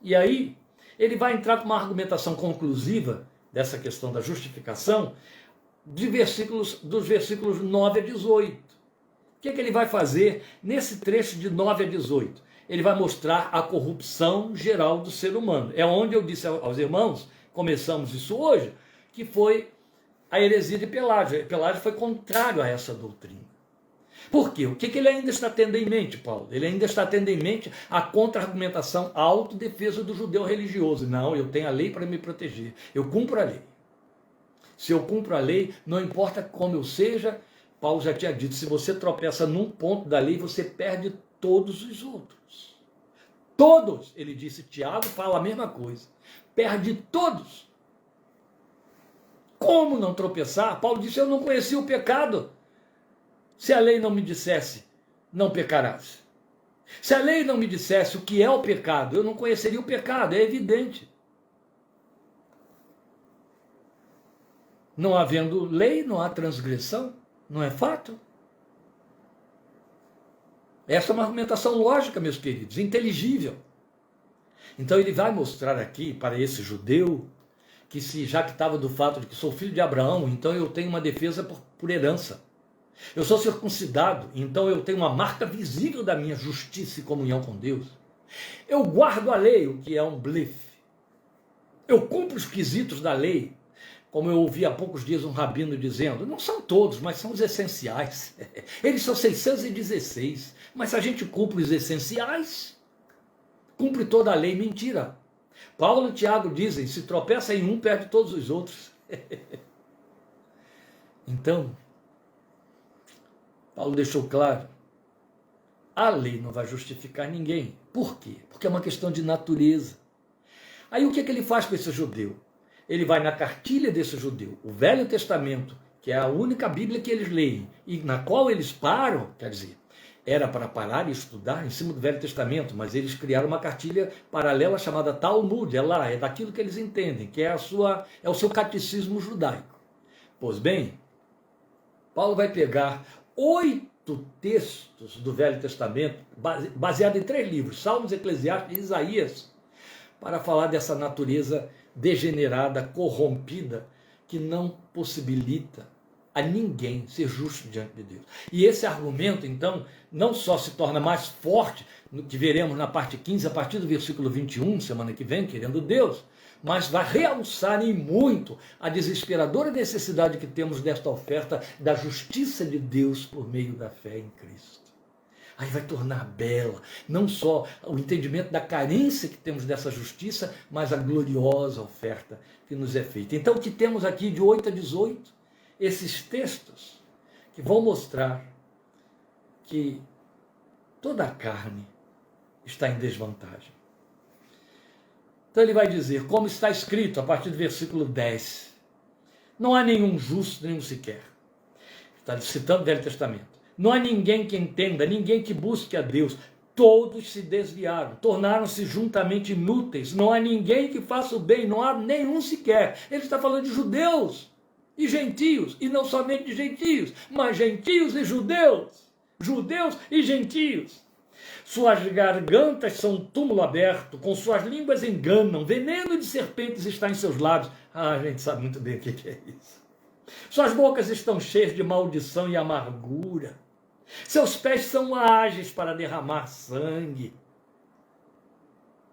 E aí, ele vai entrar com uma argumentação conclusiva dessa questão da justificação dos versículos 9 a 18. O que é que ele vai fazer nesse trecho de 9 a 18? Ele vai mostrar a corrupção geral do ser humano. É onde eu disse aos irmãos, começamos isso hoje, que foi a heresia de Pelágio. Pelágio foi contrário a essa doutrina. Por quê? O que ele ainda está tendo em mente, Paulo? Ele ainda está tendo em mente a contra-argumentação, a autodefesa do judeu religioso. Não, eu tenho a lei para me proteger. Eu cumpro a lei. Se eu cumpro a lei, não importa como eu seja, Paulo já tinha dito, se você tropeça num ponto da lei, você perde todos os outros. Todos, ele disse, Tiago fala a mesma coisa. Perde todos. Como não tropeçar? Paulo disse, eu não conhecia o pecado. Se a lei não me dissesse, não pecarás. Se a lei não me dissesse o que é o pecado, eu não conheceria o pecado, é evidente. Não havendo lei, não há transgressão, não é fato? Essa é uma argumentação lógica, meus queridos, inteligível. Então ele vai mostrar aqui para esse judeu, que já que estava do fato de que sou filho de Abraão, então eu tenho uma defesa por herança. Eu sou circuncidado, então eu tenho uma marca visível da minha justiça e comunhão com Deus. Eu guardo a lei, o que é um blefe. Eu cumpro os quesitos da lei, como eu ouvi há poucos dias um rabino dizendo, não são todos, mas são os essenciais. Eles são 616, mas se a gente cumpre os essenciais, cumpre toda a lei. Mentira. Paulo e Tiago dizem, se tropeça em um, perde todos os outros. Então, Paulo deixou claro, a lei não vai justificar ninguém. Por quê? Porque é uma questão de natureza. Aí o que ele faz com esse judeu? Ele vai na cartilha desse judeu, o Velho Testamento, que é a única Bíblia que eles leem, e na qual eles param, quer dizer, era para parar e estudar em cima do Velho Testamento, mas eles criaram uma cartilha paralela chamada Talmud, é daquilo que eles entendem, que é o seu catecismo judaico. Pois bem, Paulo vai pegar 8 textos do Velho Testamento, baseado em 3 livros, Salmos, Eclesiastes e Isaías, para falar dessa natureza degenerada, corrompida, que não possibilita a ninguém ser justo diante de Deus. E esse argumento, então, não só se torna mais forte, no que veremos na parte 15, a partir do versículo 21, semana que vem, querendo Deus, mas vai realçar em muito a desesperadora necessidade que temos desta oferta da justiça de Deus por meio da fé em Cristo. Aí vai tornar bela, não só o entendimento da carência que temos dessa justiça, mas a gloriosa oferta que nos é feita. Então, o que temos aqui de 8 a 18, esses textos que vão mostrar que toda a carne está em desvantagem. Então ele vai dizer, como está escrito a partir do versículo 10, não há nenhum justo, nenhum sequer. Está citando o Velho Testamento. Não há ninguém que entenda, ninguém que busque a Deus. Todos se desviaram, tornaram-se juntamente inúteis. Não há ninguém que faça o bem, não há nenhum sequer. Ele está falando de judeus e gentios, e não somente de gentios, mas gentios e judeus. Judeus e gentios. Suas gargantas são um túmulo aberto, com suas línguas enganam, veneno de serpentes está em seus lábios. A gente sabe muito bem o que é isso. Suas bocas estão cheias de maldição e amargura. Seus pés são ágeis para derramar sangue.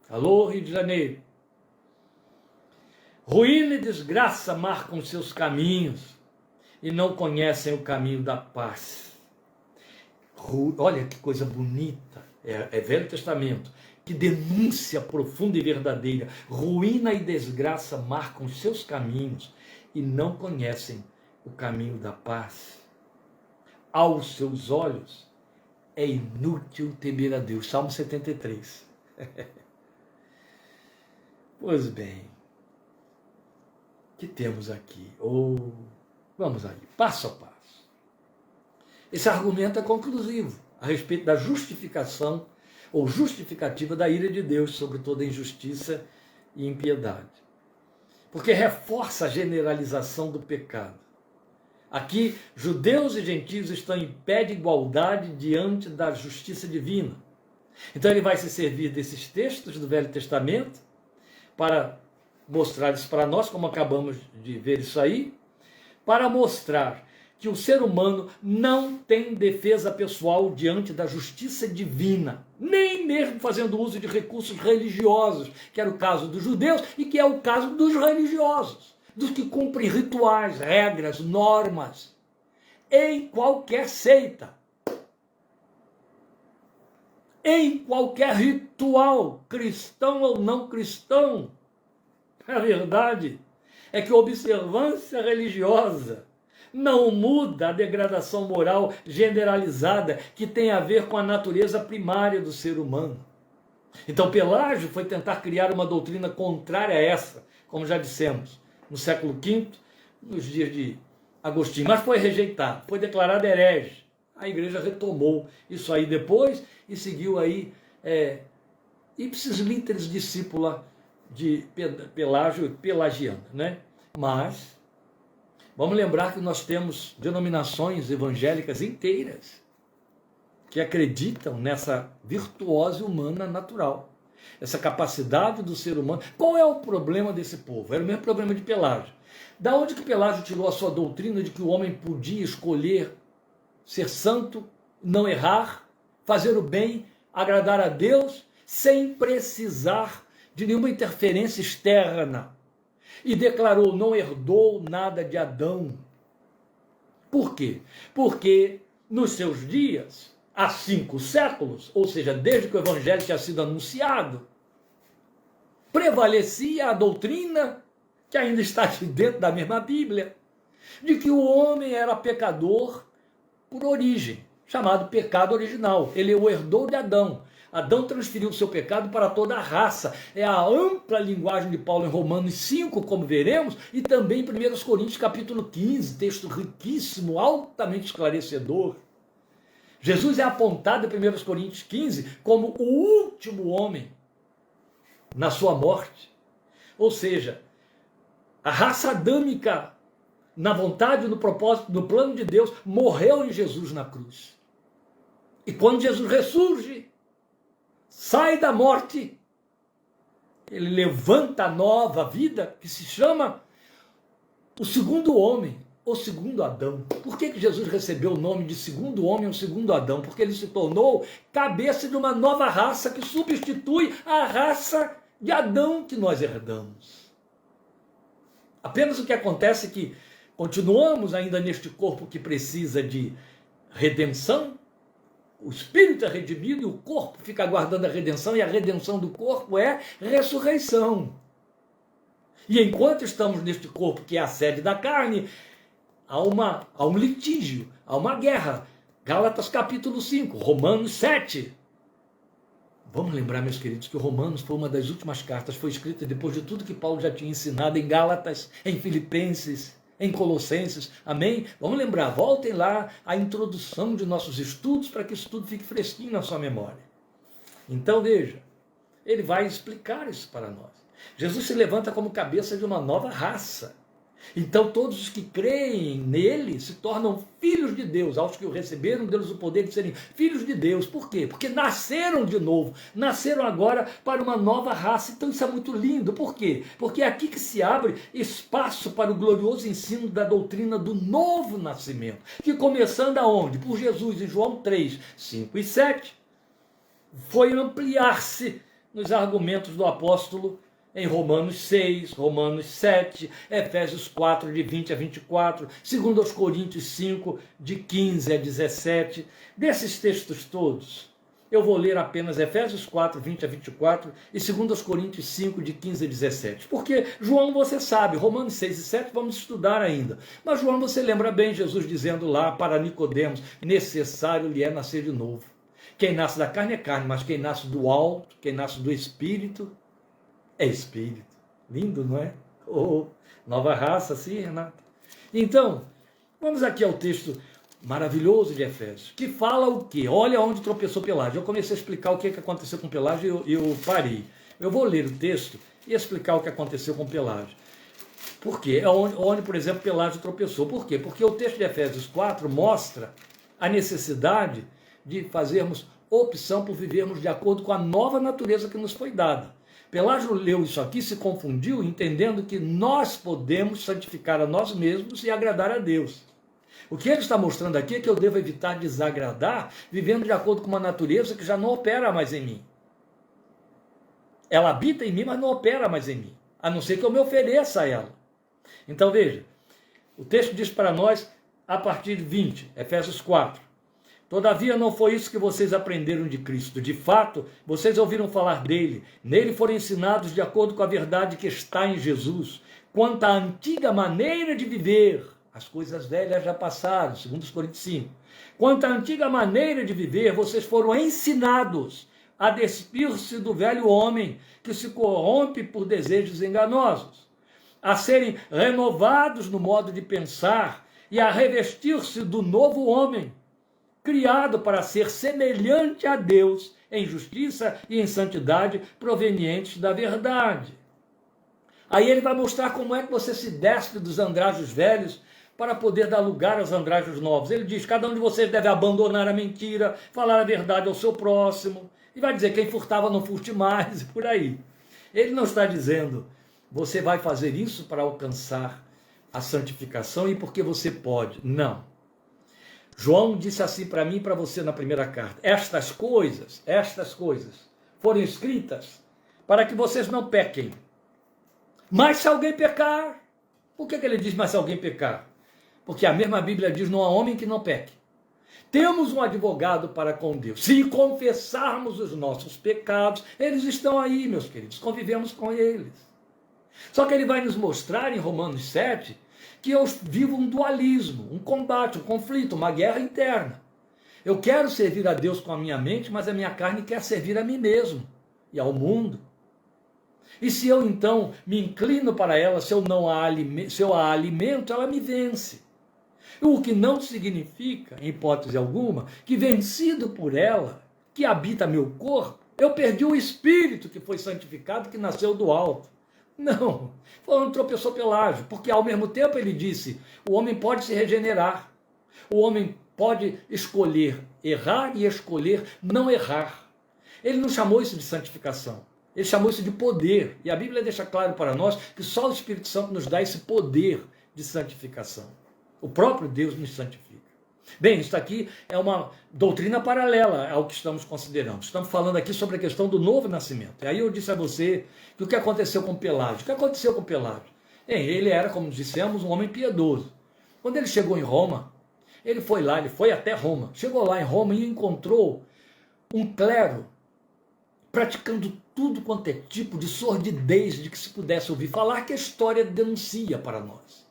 Alô, Rio de Janeiro. Ruína e desgraça marcam seus caminhos e não conhecem o caminho da paz. Olha que coisa bonita. É Velho Testamento. Que denúncia profunda e verdadeira. Ruína e desgraça marcam seus caminhos e não conhecem o caminho da paz. Aos seus olhos é inútil temer a Deus. Salmo 73. Pois bem, o que temos aqui? Vamos aí, passo a passo. Esse argumento é conclusivo a respeito da justificação ou justificativa da ira de Deus sobre toda injustiça e impiedade. Porque reforça a generalização do pecado. Aqui, judeus e gentios estão em pé de igualdade diante da justiça divina. Então ele vai se servir desses textos do Velho Testamento para mostrar isso para nós, como acabamos de ver isso aí, para mostrar que o ser humano não tem defesa pessoal diante da justiça divina, nem mesmo fazendo uso de recursos religiosos, que era o caso dos judeus e que é o caso dos religiosos. Dos que cumprem rituais, regras, normas, em qualquer seita. em qualquer ritual, cristão ou não cristão. A verdade é que a observância religiosa não muda a degradação moral generalizada que tem a ver com a natureza primária do ser humano. Então Pelágio foi tentar criar uma doutrina contrária a essa, como já dissemos, no século V, nos dias de Agostinho, mas foi rejeitado, foi declarado herege. A igreja retomou isso aí depois e seguiu aí ipsis literis discípula de Pelágio e pelagiana, né? Mas vamos lembrar que nós temos denominações evangélicas inteiras que acreditam nessa virtuose humana natural, essa capacidade do ser humano. Qual é o problema desse povo? Era o mesmo problema de Pelágio. Da onde que Pelágio tirou a sua doutrina de que o homem podia escolher ser santo, não errar, fazer o bem, agradar a Deus, sem precisar de nenhuma interferência externa? E declarou: não herdou nada de Adão. Por quê? Porque nos seus dias, há 5 séculos, ou seja, desde que o evangelho tinha sido anunciado, prevalecia a doutrina, que ainda está aqui dentro da mesma Bíblia, de que o homem era pecador por origem, chamado pecado original. Ele o herdou de Adão. Adão transferiu o seu pecado para toda a raça. É a ampla linguagem de Paulo em Romanos 5, como veremos, e também em 1 Coríntios capítulo 15, texto riquíssimo, altamente esclarecedor. Jesus é apontado em 1 Coríntios 15 como o último homem na sua morte. Ou seja, a raça adâmica, na vontade, no propósito, no plano de Deus, morreu em Jesus na cruz. E quando Jesus ressurge, sai da morte, ele levanta a nova vida, que se chama o segundo homem, ou segundo Adão. Por que Jesus recebeu o nome de segundo homem ou segundo Adão? Porque ele se tornou cabeça de uma nova raça que substitui a raça de Adão que nós herdamos. Apenas o que acontece é que continuamos ainda neste corpo que precisa de redenção. O espírito é redimido e o corpo fica aguardando a redenção, e a redenção do corpo é ressurreição. E enquanto estamos neste corpo que é a sede da carne, há um litígio, há uma guerra. Gálatas capítulo 5, Romanos 7. Vamos lembrar, meus queridos, que o Romanos foi uma das últimas cartas, foi escrita depois de tudo que Paulo já tinha ensinado em Gálatas, em Filipenses, em Colossenses, amém? Vamos lembrar, voltem lá à introdução de nossos estudos para que isso tudo fique fresquinho na sua memória. Então veja, ele vai explicar isso para nós. Jesus se levanta como cabeça de uma nova raça. Então todos os que creem nele se tornam filhos de Deus. Aos que o receberam, deu-lhes o poder de serem filhos de Deus. Por quê? Porque nasceram de novo, nasceram agora para uma nova raça. Então isso é muito lindo. Por quê? Porque é aqui que se abre espaço para o glorioso ensino da doutrina do novo nascimento, que começando aonde? Por Jesus, em João 3, 5 e 7, foi ampliar-se nos argumentos do apóstolo em Romanos 6, Romanos 7, Efésios 4, de 20 a 24, 2 Coríntios 5, de 15 a 17. Desses textos todos, eu vou ler apenas Efésios 4, 20 a 24 e 2 Coríntios 5, de 15 a 17. Porque João, você sabe, Romanos 6 e 7 vamos estudar ainda. Mas João, você lembra bem Jesus dizendo lá para Nicodemos: necessário lhe é nascer de novo. Quem nasce da carne é carne, mas quem nasce do alto, quem nasce do Espírito, é Espírito. Lindo, não é? Oh, nova raça, sim, Renata. Então, vamos aqui ao texto maravilhoso de Efésios, que fala o quê? Olha onde tropeçou Pelágio. Eu comecei a explicar o que aconteceu com Pelágio e eu parei. Eu vou ler o texto e explicar o que aconteceu com Pelágio. Por quê? É onde, por exemplo, Pelágio tropeçou. Por quê? Porque o texto de Efésios 4 mostra a necessidade de fazermos opção por vivermos de acordo com a nova natureza que nos foi dada. Pelágio leu isso aqui, se confundiu, entendendo que nós podemos santificar a nós mesmos e agradar a Deus. O que ele está mostrando aqui é que eu devo evitar desagradar, vivendo de acordo com uma natureza que já não opera mais em mim. Ela habita em mim, mas não opera mais em mim, a não ser que eu me ofereça a ela. Então veja, o texto diz para nós, a partir de 20, Efésios 4, Todavia não foi isso que vocês aprenderam de Cristo. De fato, vocês ouviram falar dele. Nele foram ensinados de acordo com a verdade que está em Jesus. Quanto à antiga maneira de viver, as coisas velhas já passaram, segundo os Coríntios 5. Quanto à antiga maneira de viver, vocês foram ensinados a despir-se do velho homem que se corrompe por desejos enganosos, a serem renovados no modo de pensar e a revestir-se do novo homem, criado para ser semelhante a Deus em justiça e em santidade provenientes da verdade. Aí ele vai mostrar como é que você se despe dos andrajos velhos para poder dar lugar aos andrajos novos. Ele diz, cada um de vocês deve abandonar a mentira, falar a verdade ao seu próximo, e vai dizer, quem furtava não furte mais, e por aí. Ele não está dizendo, você vai fazer isso para alcançar a santificação e porque você pode. Não. João disse assim para mim e para você na primeira carta, estas coisas foram escritas para que vocês não pequem. Mas se alguém pecar, por que ele diz mas se alguém pecar? Porque a mesma Bíblia diz, não há homem que não peque. Temos um advogado para com Deus. Se confessarmos os nossos pecados, eles estão aí, meus queridos, convivemos com eles. Só que ele vai nos mostrar em Romanos 7, que eu vivo um dualismo, um combate, um conflito, uma guerra interna. Eu quero servir a Deus com a minha mente, mas a minha carne quer servir a mim mesmo e ao mundo. E se eu então me inclino para ela, se eu a alimento, ela me vence. O que não significa, em hipótese alguma, que vencido por ela, que habita meu corpo, eu perdi o espírito que foi santificado, que nasceu do alto. Não, foi um tropeçou pelágio, porque ao mesmo tempo ele disse, o homem pode se regenerar, o homem pode escolher errar e escolher não errar. Ele não chamou isso de santificação, ele chamou isso de poder, e a Bíblia deixa claro para nós que só o Espírito Santo nos dá esse poder de santificação. O próprio Deus nos santifica. Bem, isso aqui é uma doutrina paralela ao que estamos considerando. Estamos falando aqui sobre a questão do novo nascimento. E aí eu disse a você que o que aconteceu com Pelágio? O que aconteceu com Pelágio? Ele era, como dissemos, um homem piedoso. Quando ele chegou em Roma, ele foi lá, ele foi até Roma. Chegou lá em Roma e encontrou um clero praticando tudo quanto é tipo de sordidez de que se pudesse ouvir falar, que a história denuncia para nós.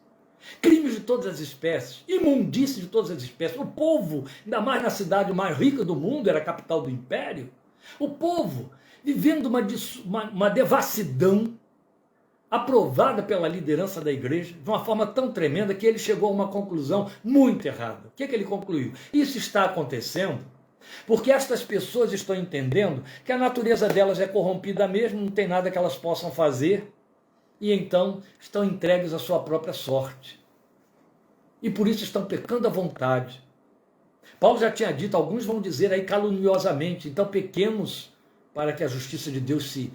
Crimes de todas as espécies, imundície de todas as espécies. O povo, ainda mais na cidade mais rica do mundo, era a capital do império, o povo vivendo uma devassidão aprovada pela liderança da igreja, de uma forma tão tremenda que ele chegou a uma conclusão muito errada. O que ele concluiu? Isso está acontecendo porque estas pessoas estão entendendo que a natureza delas é corrompida mesmo, não tem nada que elas possam fazer, e então estão entregues à sua própria sorte. E por isso estão pecando à vontade. Paulo já tinha dito, alguns vão dizer aí caluniosamente, então pequemos para que a justiça de Deus se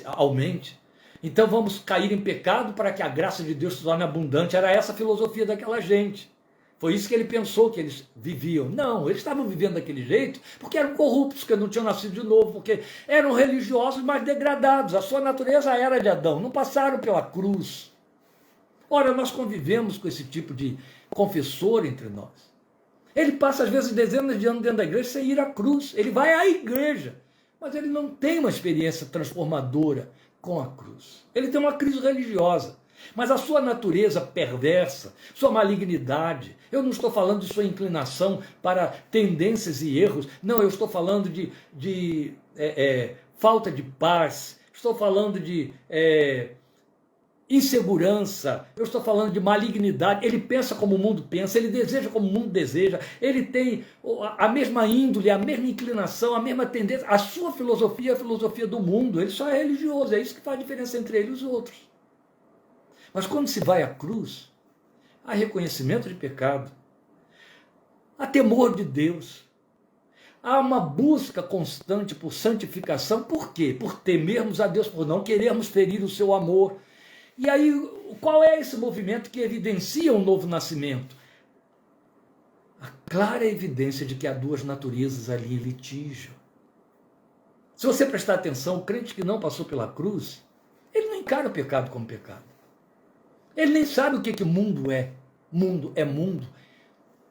aumente. Então vamos cair em pecado para que a graça de Deus se torne abundante. Era essa a filosofia daquela gente. Foi isso que ele pensou que eles viviam. Não, eles estavam vivendo daquele jeito porque eram corruptos, porque não tinham nascido de novo, porque eram religiosos, mas degradados. A sua natureza era de Adão, não passaram pela cruz. Ora, nós convivemos com esse tipo de confessor entre nós. Ele passa, às vezes, dezenas de anos dentro da igreja sem ir à cruz. Ele vai à igreja, mas ele não tem uma experiência transformadora com a cruz. Ele tem uma crise religiosa. Mas a sua natureza perversa, sua malignidade, eu não estou falando de sua inclinação para tendências e erros, não, eu estou falando de falta de paz, estou falando de insegurança, eu estou falando de malignidade. Ele pensa como o mundo pensa, ele deseja como o mundo deseja, ele tem a mesma índole, a mesma inclinação, a mesma tendência. A sua filosofia é a filosofia do mundo, ele só é religioso, é isso que faz diferença entre ele e os outros. Mas quando se vai à cruz, há reconhecimento de pecado, há temor de Deus, há uma busca constante por santificação. Por quê? Por temermos a Deus, por não querermos ferir o seu amor. E aí, qual é esse movimento que evidencia um novo nascimento? A clara evidência de que há duas naturezas ali em litígio. Se você prestar atenção, o crente que não passou pela cruz, ele não encara o pecado como pecado. Ele nem sabe o que mundo é. Mundo é mundo.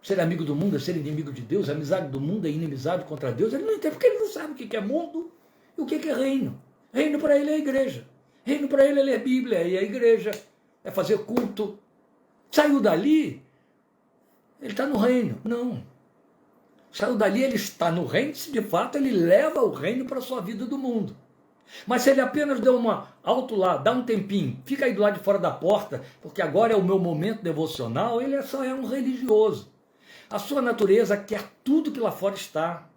Ser amigo do mundo é ser inimigo de Deus, a amizade do mundo é inimizade contra Deus. Ele não entende, porque ele não sabe o que é mundo e o que é reino. Reino para ele é a igreja. Reino para ele é ler Bíblia, e a igreja é fazer culto. Saiu dali, ele está no reino. Não. Saiu dali, ele está no reino, se de fato ele leva o reino para a sua vida do mundo. Mas se ele apenas deu uma alto lá, dá um tempinho, fica aí do lado de fora da porta, porque agora é o meu momento devocional, ele só é um religioso. A sua natureza quer tudo que lá fora está.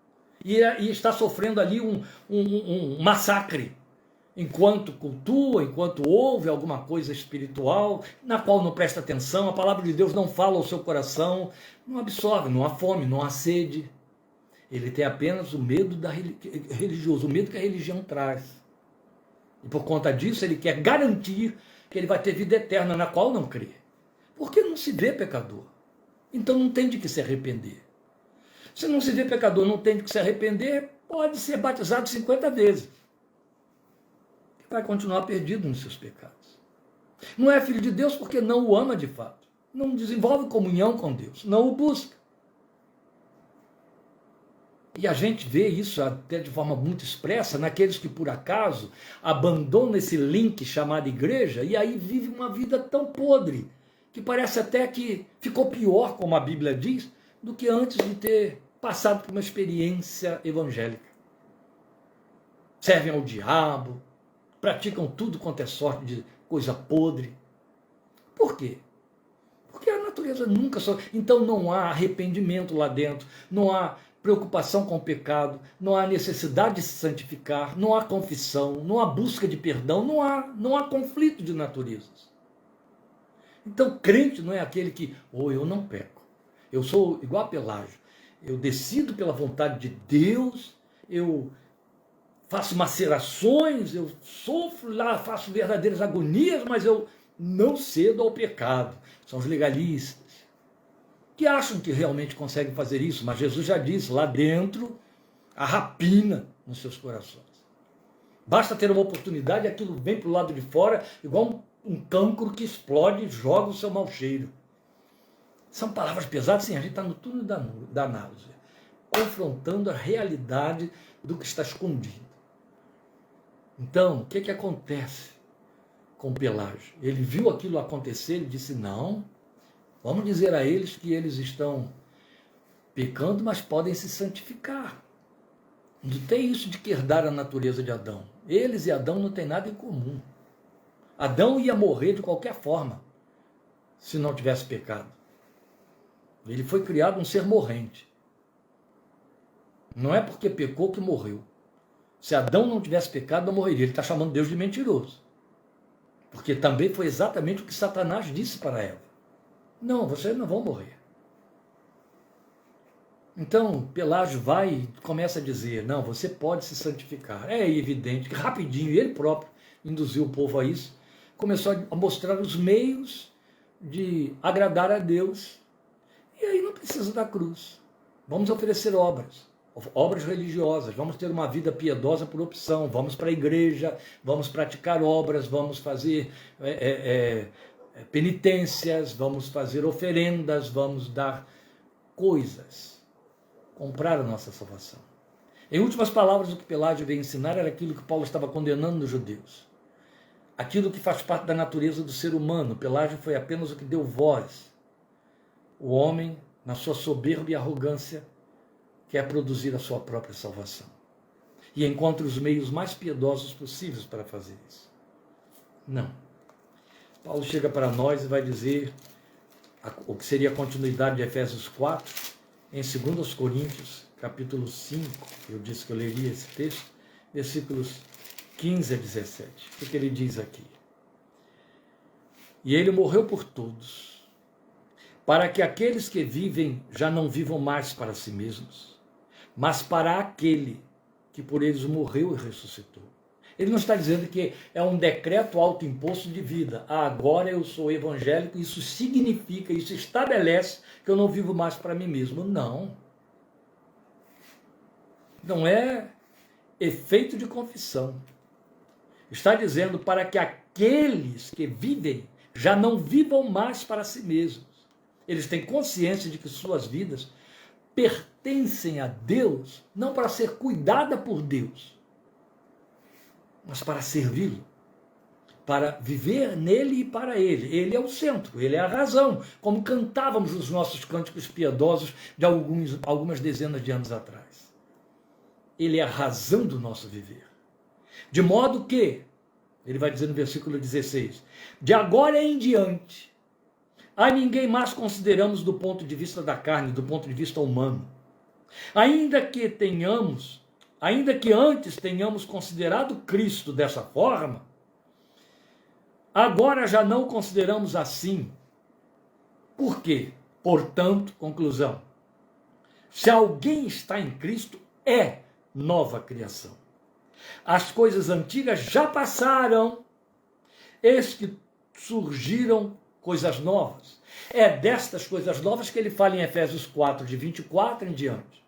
E está sofrendo ali um massacre. Enquanto cultua, enquanto ouve alguma coisa espiritual, na qual não presta atenção, a palavra de Deus não fala ao seu coração, não absorve, não há fome, não há sede. Ele tem apenas o medo religioso, o medo que a religião traz. E por conta disso, ele quer garantir que ele vai ter vida eterna, na qual não crê. Porque não se vê pecador. Então não tem de que se arrepender. Se não se vê pecador, não tem de que se arrepender, pode ser batizado 50 vezes. Vai continuar perdido nos seus pecados. Não é filho de Deus porque não o ama de fato. Não desenvolve comunhão com Deus, não o busca. E a gente vê isso até de forma muito expressa naqueles que por acaso abandonam esse link chamado igreja e aí vive uma vida tão podre, que parece até que ficou pior, como a Bíblia diz, do que antes de ter passado por uma experiência evangélica. Servem ao diabo, praticam tudo quanto é sorte de coisa podre. Por quê? Porque a natureza nunca só. Então não há arrependimento lá dentro, não há preocupação com o pecado, não há necessidade de se santificar, não há confissão, não há busca de perdão, não há conflito de naturezas. Então crente não é aquele que, eu não peco, eu sou igual a Pelágio, eu decido pela vontade de Deus, eu faço macerações, eu sofro lá, faço verdadeiras agonias, mas eu não cedo ao pecado. São os legalistas, que acham que realmente conseguem fazer isso, mas Jesus já disse, lá dentro, a rapina nos seus corações. Basta ter uma oportunidade, aquilo vem para o lado de fora, igual um cancro que explode e joga o seu mau cheiro. São palavras pesadas, sim, a gente está no túnel da náusea, confrontando a realidade do que está escondido. Então, o que acontece com Pelágio? Ele viu aquilo acontecer e disse, não, vamos dizer a eles que eles estão pecando, mas podem se santificar. Não tem isso de que herdar a natureza de Adão. Eles e Adão não têm nada em comum. Adão ia morrer de qualquer forma, se não tivesse pecado. Ele foi criado um ser morrente. Não é porque pecou que morreu. Se Adão não tivesse pecado, não morreria. Ele está chamando Deus de mentiroso. Porque também foi exatamente o que Satanás disse para Eva. Não, vocês não vão morrer. Então, Pelágio vai e começa a dizer, não, você pode se santificar. É evidente que rapidinho ele próprio induziu o povo a isso. Começou a mostrar os meios de agradar a Deus. E aí não precisa da cruz. Vamos oferecer obras religiosas, vamos ter uma vida piedosa por opção, vamos para a igreja, vamos praticar obras, vamos fazer penitências, vamos fazer oferendas, vamos dar coisas, comprar a nossa salvação. Em últimas palavras, o que Pelágio veio ensinar era aquilo que Paulo estava condenando nos judeus. Aquilo que faz parte da natureza do ser humano. Pelágio foi apenas o que deu voz. O homem, na sua soberba e arrogância, quer produzir a sua própria salvação. E encontra os meios mais piedosos possíveis para fazer isso. Não. Paulo chega para nós e vai dizer o que seria a continuidade de Efésios 4, em 2 Coríntios, capítulo 5, eu disse que eu leria esse texto, versículos 15 a 17. O que ele diz aqui? E ele morreu por todos, para que aqueles que vivem já não vivam mais para si mesmos, mas para aquele que por eles morreu e ressuscitou. Ele não está dizendo que é um decreto autoimposto de vida. Agora eu sou evangélico, isso significa, isso estabelece que eu não vivo mais para mim mesmo. Não. Não é efeito de confissão. Está dizendo para que aqueles que vivem já não vivam mais para si mesmos. Eles têm consciência de que suas vidas pertencem a Deus, não para ser cuidada por Deus, mas para servi-lo, para viver nele e para ele. Ele é o centro, ele é a razão, como cantávamos nos nossos cânticos piedosos de algumas dezenas de anos atrás. Ele é a razão do nosso viver. De modo que, ele vai dizer no versículo 16, de agora em diante, a ninguém mais consideramos do ponto de vista da carne, do ponto de vista humano. Ainda que antes tenhamos considerado Cristo dessa forma, agora já não o consideramos assim. Por quê? Portanto, conclusão, se alguém está em Cristo, é nova criação. As coisas antigas já passaram, eis que surgiram coisas novas. É destas coisas novas que ele fala em Efésios 4, de 24 em diante.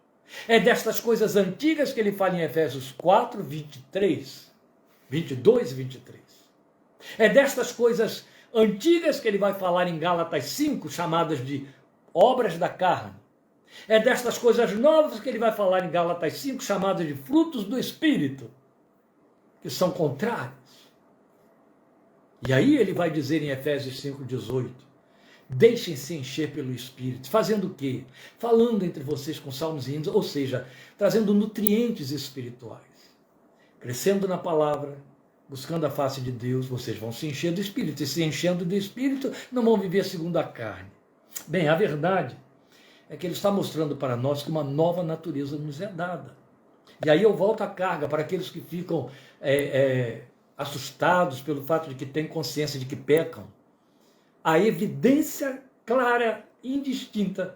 É destas coisas antigas que ele fala em Efésios 4, 22 e 23. É destas coisas antigas que ele vai falar em Gálatas 5, chamadas de obras da carne. É destas coisas novas que ele vai falar em Gálatas 5, chamadas de frutos do Espírito, que são contrários. E aí ele vai dizer em Efésios 5,18, deixem-se encher pelo Espírito. Fazendo o quê? Falando entre vocês com salmos e hinos, ou seja, trazendo nutrientes espirituais. Crescendo na palavra, buscando a face de Deus, vocês vão se encher do Espírito. E se enchendo do Espírito, não vão viver segundo a carne. Bem, a verdade é que ele está mostrando para nós que uma nova natureza nos é dada. E aí eu volto à carga para aqueles que ficam assustados pelo fato de que têm consciência de que pecam. A evidência clara, distinta,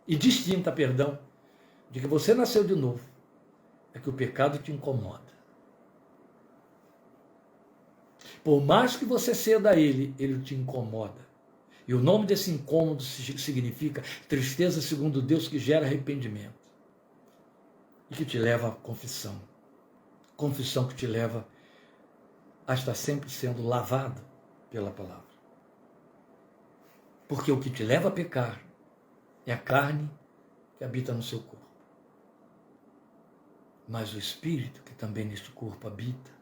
de que você nasceu de novo, é que o pecado te incomoda. Por mais que você ceda a ele, ele te incomoda. E o nome desse incômodo significa tristeza segundo Deus, que gera arrependimento. E que te leva à confissão. Confissão que te leva a estar sempre sendo lavado pela palavra. Porque o que te leva a pecar é a carne que habita no seu corpo. Mas o Espírito, que também neste corpo habita,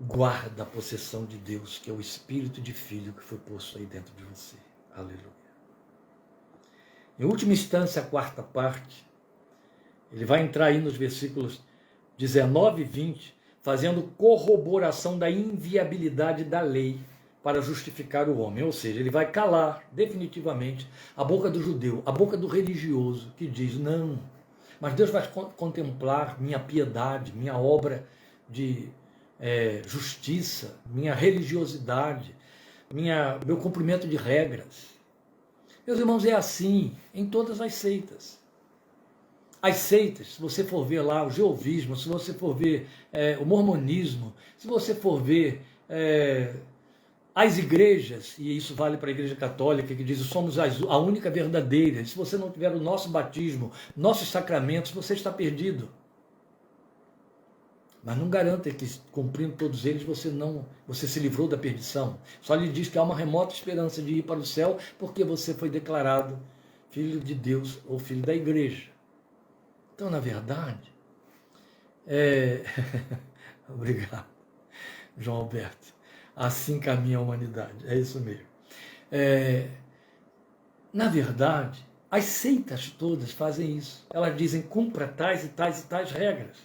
guarda a possessão de Deus, que é o Espírito de Filho que foi posto aí dentro de você. Aleluia. Em última instância, a quarta parte, ele vai entrar aí nos versículos 19 e 20, fazendo corroboração da inviabilidade da lei para justificar o homem. Ou seja, ele vai calar definitivamente a boca do judeu, a boca do religioso, que diz, não, mas Deus vai contemplar minha piedade, minha obra de justiça, minha religiosidade, meu cumprimento de regras. Meus irmãos, é assim em todas as seitas. As seitas, se você for ver lá o jeovismo, se você for ver o mormonismo, se você for ver as igrejas, e isso vale para a Igreja Católica, que diz, somos a única verdadeira, se você não tiver o nosso batismo, nossos sacramentos, você está perdido. Mas não garanta que, cumprindo todos eles, você se livrou da perdição. Só lhe diz que há uma remota esperança de ir para o céu, porque você foi declarado filho de Deus ou filho da igreja. Então, na verdade, obrigado, João Alberto. Assim caminha a humanidade, é isso mesmo. Na verdade, as seitas todas fazem isso. Elas dizem, cumpra tais e tais e tais regras.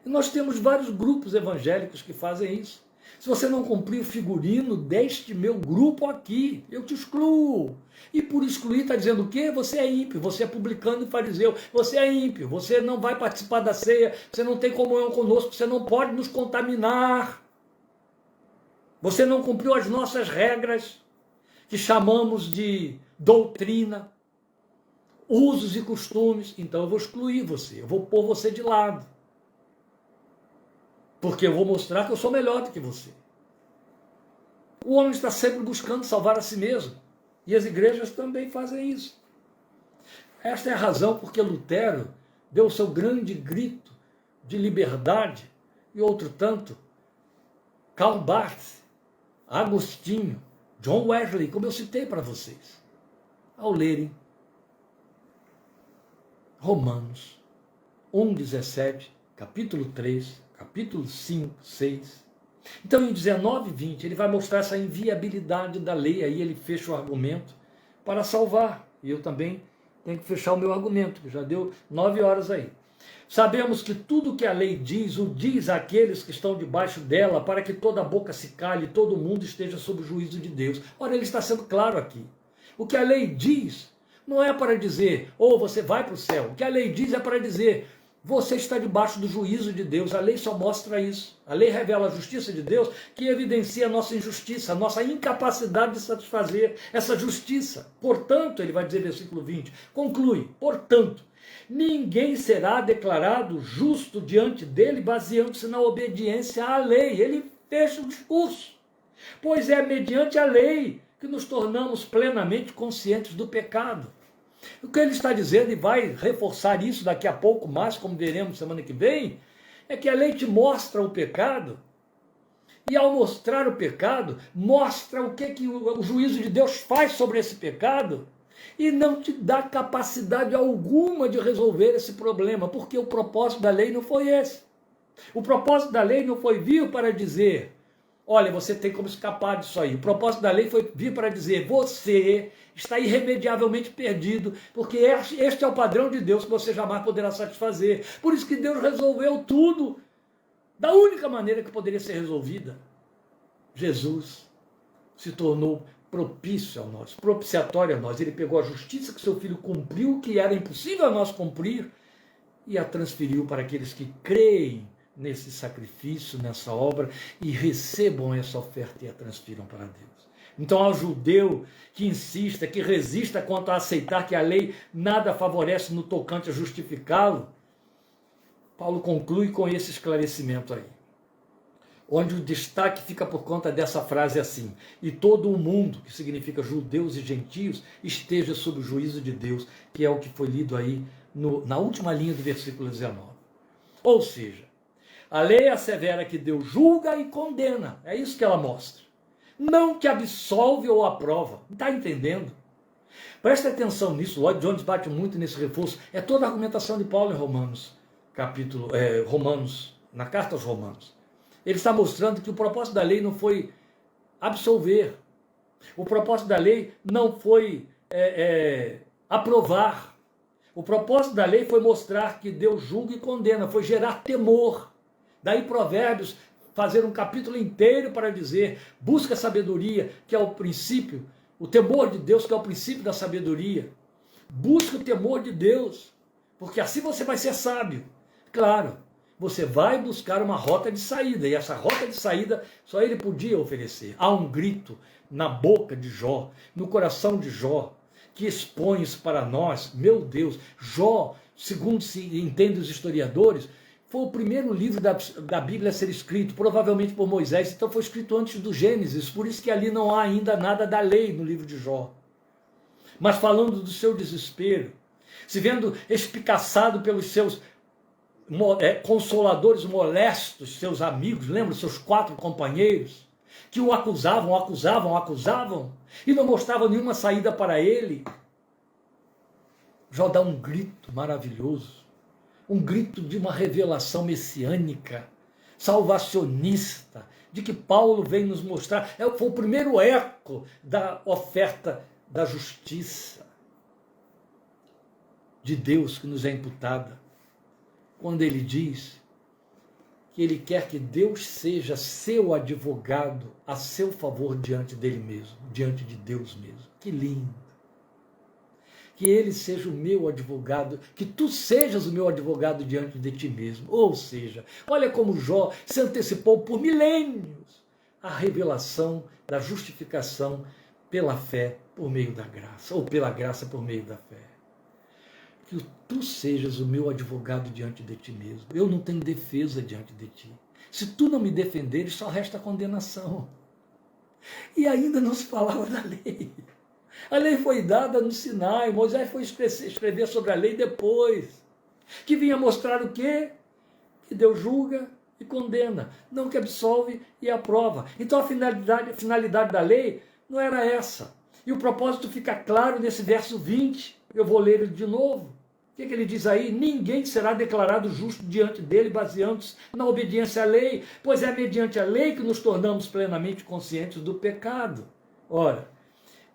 E nós temos vários grupos evangélicos que fazem isso. Se você não cumprir o figurino deste meu grupo aqui, eu te excluo. E por excluir está dizendo o quê? Você é ímpio, você é publicano e fariseu, você é ímpio, você não vai participar da ceia, você não tem comunhão conosco, você não pode nos contaminar. Você não cumpriu as nossas regras, que chamamos de doutrina, usos e costumes, então eu vou excluir você, eu vou pôr você de lado. Porque eu vou mostrar que eu sou melhor do que você. O homem está sempre buscando salvar a si mesmo. E as igrejas também fazem isso. Esta é a razão porque Lutero deu o seu grande grito de liberdade, e outro tanto, Karl Barth, Agostinho, John Wesley, como eu citei para vocês, ao lerem Romanos 1:17, capítulo 3, capítulo 5, 6. Então, em 19 e 20, ele vai mostrar essa inviabilidade da lei, aí ele fecha o argumento para salvar. E eu também tenho que fechar o meu argumento, que já deu 9 horas aí. Sabemos que tudo que a lei diz, o diz àqueles que estão debaixo dela, para que toda boca se cale, todo mundo esteja sob o juízo de Deus. Ora, ele está sendo claro aqui. O que a lei diz não é para dizer, ou você vai para o céu. O que a lei diz é para dizer, você está debaixo do juízo de Deus. A lei só mostra isso. A lei revela a justiça de Deus, que evidencia a nossa injustiça, a nossa incapacidade de satisfazer essa justiça. Portanto, ele vai dizer, versículo 20, conclui, portanto, ninguém será declarado justo diante dele baseando-se na obediência à lei. Ele fecha o discurso. Pois é mediante a lei que nos tornamos plenamente conscientes do pecado. O que ele está dizendo, e vai reforçar isso daqui a pouco mais, como veremos semana que vem, é que a lei te mostra o pecado, e ao mostrar o pecado, mostra o que o juízo de Deus faz sobre esse pecado, e não te dá capacidade alguma de resolver esse problema, porque o propósito da lei não foi esse. O propósito da lei não foi vir para dizer, olha, você tem como escapar disso aí. O propósito da lei foi vir para dizer, você está irremediavelmente perdido, porque este é o padrão de Deus que você jamais poderá satisfazer. Por isso que Deus resolveu tudo da única maneira que poderia ser resolvida. Jesus se tornou propício a nós, propiciatório a nós. Ele pegou a justiça que seu filho cumpriu, que era impossível a nós cumprir, e a transferiu para aqueles que creem nesse sacrifício, nessa obra, e recebam essa oferta e a transfiram para Deus. Então, ao judeu que insista, que resista quanto a aceitar que a lei nada favorece no tocante a justificá-lo, Paulo conclui com esse esclarecimento aí, onde o destaque fica por conta dessa frase assim, e todo o mundo, que significa judeus e gentios, esteja sob o juízo de Deus, que é o que foi lido aí na última linha do versículo 19. Ou seja, a lei assevera que Deus julga e condena. É isso que ela mostra. Não que absolve ou aprova. Está entendendo? Preste atenção nisso. Lloyd Jones bate muito nesse reforço. É toda a argumentação de Paulo em Romanos, na carta aos Romanos. Ele está mostrando que o propósito da lei não foi absolver. O propósito da lei não foi aprovar. O propósito da lei foi mostrar que Deus julga e condena, foi gerar temor. Daí Provérbios fazer um capítulo inteiro para dizer, busca a sabedoria, que é o princípio, o temor de Deus, que é o princípio da sabedoria. Busca o temor de Deus, porque assim você vai ser sábio. Claro, você vai buscar uma rota de saída, e essa rota de saída só ele podia oferecer. Há um grito na boca de Jó, no coração de Jó, que expõe isso para nós. Meu Deus, Jó, segundo se entendem os historiadores, foi o primeiro livro da Bíblia a ser escrito, provavelmente por Moisés, então foi escrito antes do Gênesis, por isso que ali não há ainda nada da lei no livro de Jó. Mas falando do seu desespero, se vendo espicaçado pelos seus consoladores molestos, seus amigos, lembra, seus 4 companheiros, que o acusavam, e não mostravam nenhuma saída para ele, Jó dá um grito maravilhoso, um grito de uma revelação messiânica, salvacionista, de que Paulo vem nos mostrar. Foi o primeiro eco da oferta da justiça de Deus que nos é imputada, quando ele diz que ele quer que Deus seja seu advogado a seu favor diante dele mesmo, diante de Deus mesmo. Que lindo! Que ele seja o meu advogado, que tu sejas o meu advogado diante de ti mesmo. Ou seja, olha como Jó se antecipou por milênios à revelação da justificação pela fé por meio da graça, ou pela graça por meio da fé. Que tu sejas o meu advogado diante de ti mesmo. Eu não tenho defesa diante de ti. Se tu não me defenderes, só resta condenação. E ainda não se falava da lei. A lei foi dada no Sinai, Moisés foi escrever sobre a lei depois, que vinha mostrar o quê? Que Deus julga e condena, não que absolve e aprova. Então a finalidade da lei não era essa. E o propósito fica claro nesse verso 20, eu vou ler ele de novo. O que ele diz aí? Ninguém será declarado justo diante dele, baseando-se na obediência à lei, pois é mediante a lei que nos tornamos plenamente conscientes do pecado. Ora,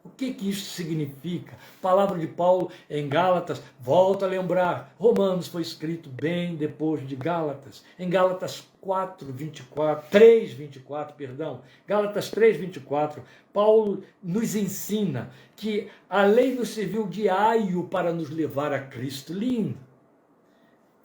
o que isso significa? Palavra de Paulo em Gálatas, volta a lembrar, Romanos foi escrito bem depois de Gálatas. Em Gálatas 3:24, Gálatas 3:24, Paulo nos ensina que a lei nos serviu de aio para nos levar a Cristo. Lindo!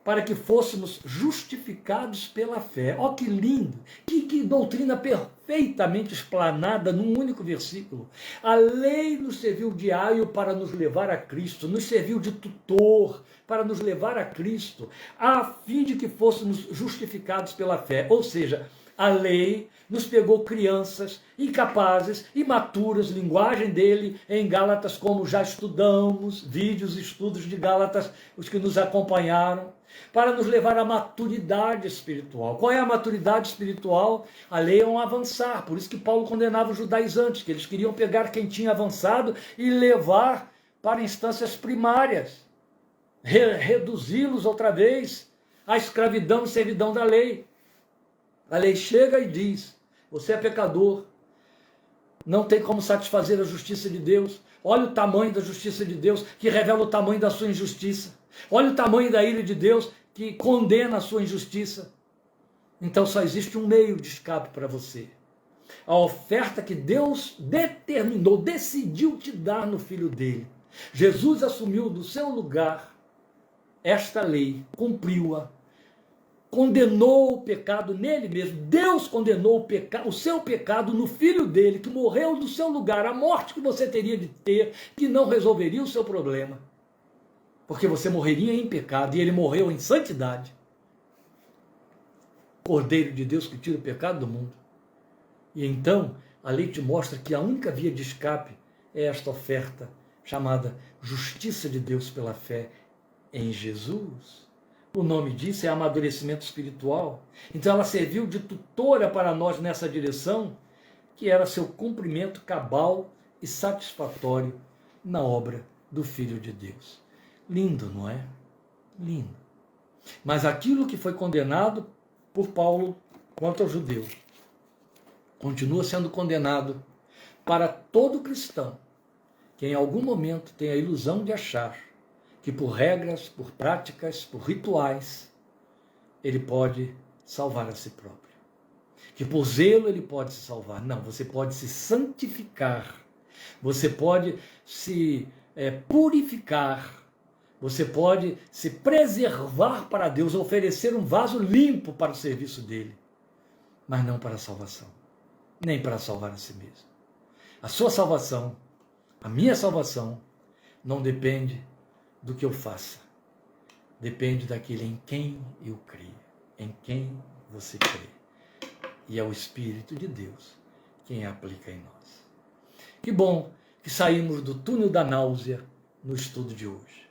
Para que fôssemos justificados pela fé. Ó, que lindo! Que doutrina perfeitamente explanada num único versículo. A lei nos serviu de aio para nos levar a Cristo, nos serviu de tutor para nos levar a Cristo, a fim de que fôssemos justificados pela fé. Ou seja, a lei nos pegou crianças, incapazes, imaturas, linguagem dele em Gálatas, como já estudamos, vídeos e estudos de Gálatas, os que nos acompanharam, para nos levar à maturidade espiritual. Qual é a maturidade espiritual? A lei é um avançar, por isso que Paulo condenava os judaizantes, que eles queriam pegar quem tinha avançado e levar para instâncias primárias, reduzi-los outra vez à escravidão e servidão da lei. A lei chega e diz, você é pecador, não tem como satisfazer a justiça de Deus. Olha o tamanho da justiça de Deus, que revela o tamanho da sua injustiça. Olha o tamanho da ira de Deus, que condena a sua injustiça. Então só existe um meio de escape para você. A oferta que Deus determinou, decidiu te dar no Filho dele. Jesus assumiu do seu lugar esta lei, cumpriu-a, condenou o pecado nele mesmo. Deus condenou o seu pecado no Filho dele, que morreu no seu lugar, a morte que você teria de ter, que não resolveria o seu problema, porque você morreria em pecado, e ele morreu em santidade. Cordeiro de Deus que tira o pecado do mundo. E então, a lei te mostra que a única via de escape é esta oferta, chamada justiça de Deus pela fé em Jesus. O nome disso é amadurecimento espiritual. Então ela serviu de tutora para nós nessa direção, que era seu cumprimento cabal e satisfatório na obra do Filho de Deus. Lindo, não é? Lindo. Mas aquilo que foi condenado por Paulo quanto ao judeu, continua sendo condenado para todo cristão que em algum momento tem a ilusão de achar que por regras, por práticas, por rituais, ele pode salvar a si próprio. Que por zelo ele pode se salvar. Não, você pode se santificar. Você pode se purificar. Você pode se preservar para Deus, oferecer um vaso limpo para o serviço dele. Mas não para a salvação. Nem para salvar a si mesmo. A sua salvação, a minha salvação, não depende do que eu faça. Depende daquele em quem eu creio, em quem você crê. E é o Espírito de Deus quem aplica em nós. Que bom que saímos do túnel da náusea no estudo de hoje.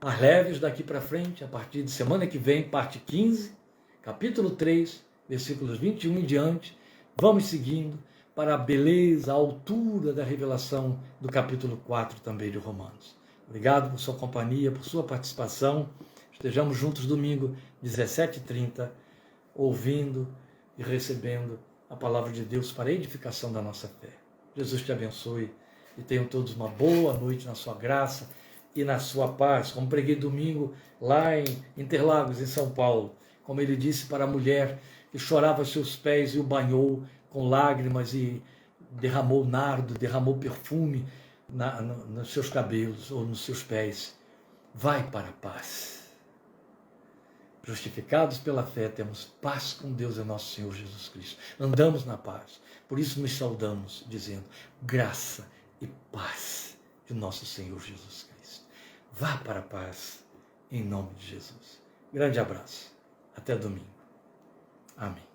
As leves daqui para frente, a partir de semana que vem, parte 15, capítulo 3, versículos 21 em diante, vamos seguindo para a beleza, a altura da revelação do capítulo 4 também de Romanos. Obrigado por sua companhia, por sua participação. Estejamos juntos domingo, 17h30, ouvindo e recebendo a palavra de Deus para a edificação da nossa fé. Jesus te abençoe e tenham todos uma boa noite na sua graça e na sua paz. Como preguei domingo lá em Interlagos, em São Paulo, como ele disse para a mulher que chorava aos seus pés e o banhou com lágrimas e derramou nardo, derramou perfume nos seus cabelos ou nos seus pés. Vai para a paz. Justificados pela fé, temos paz com Deus e nosso Senhor Jesus Cristo. Andamos na paz. Por isso nos saudamos, dizendo, graça e paz de nosso Senhor Jesus Cristo. Vá para a paz, em nome de Jesus. Grande abraço. Até domingo. Amém.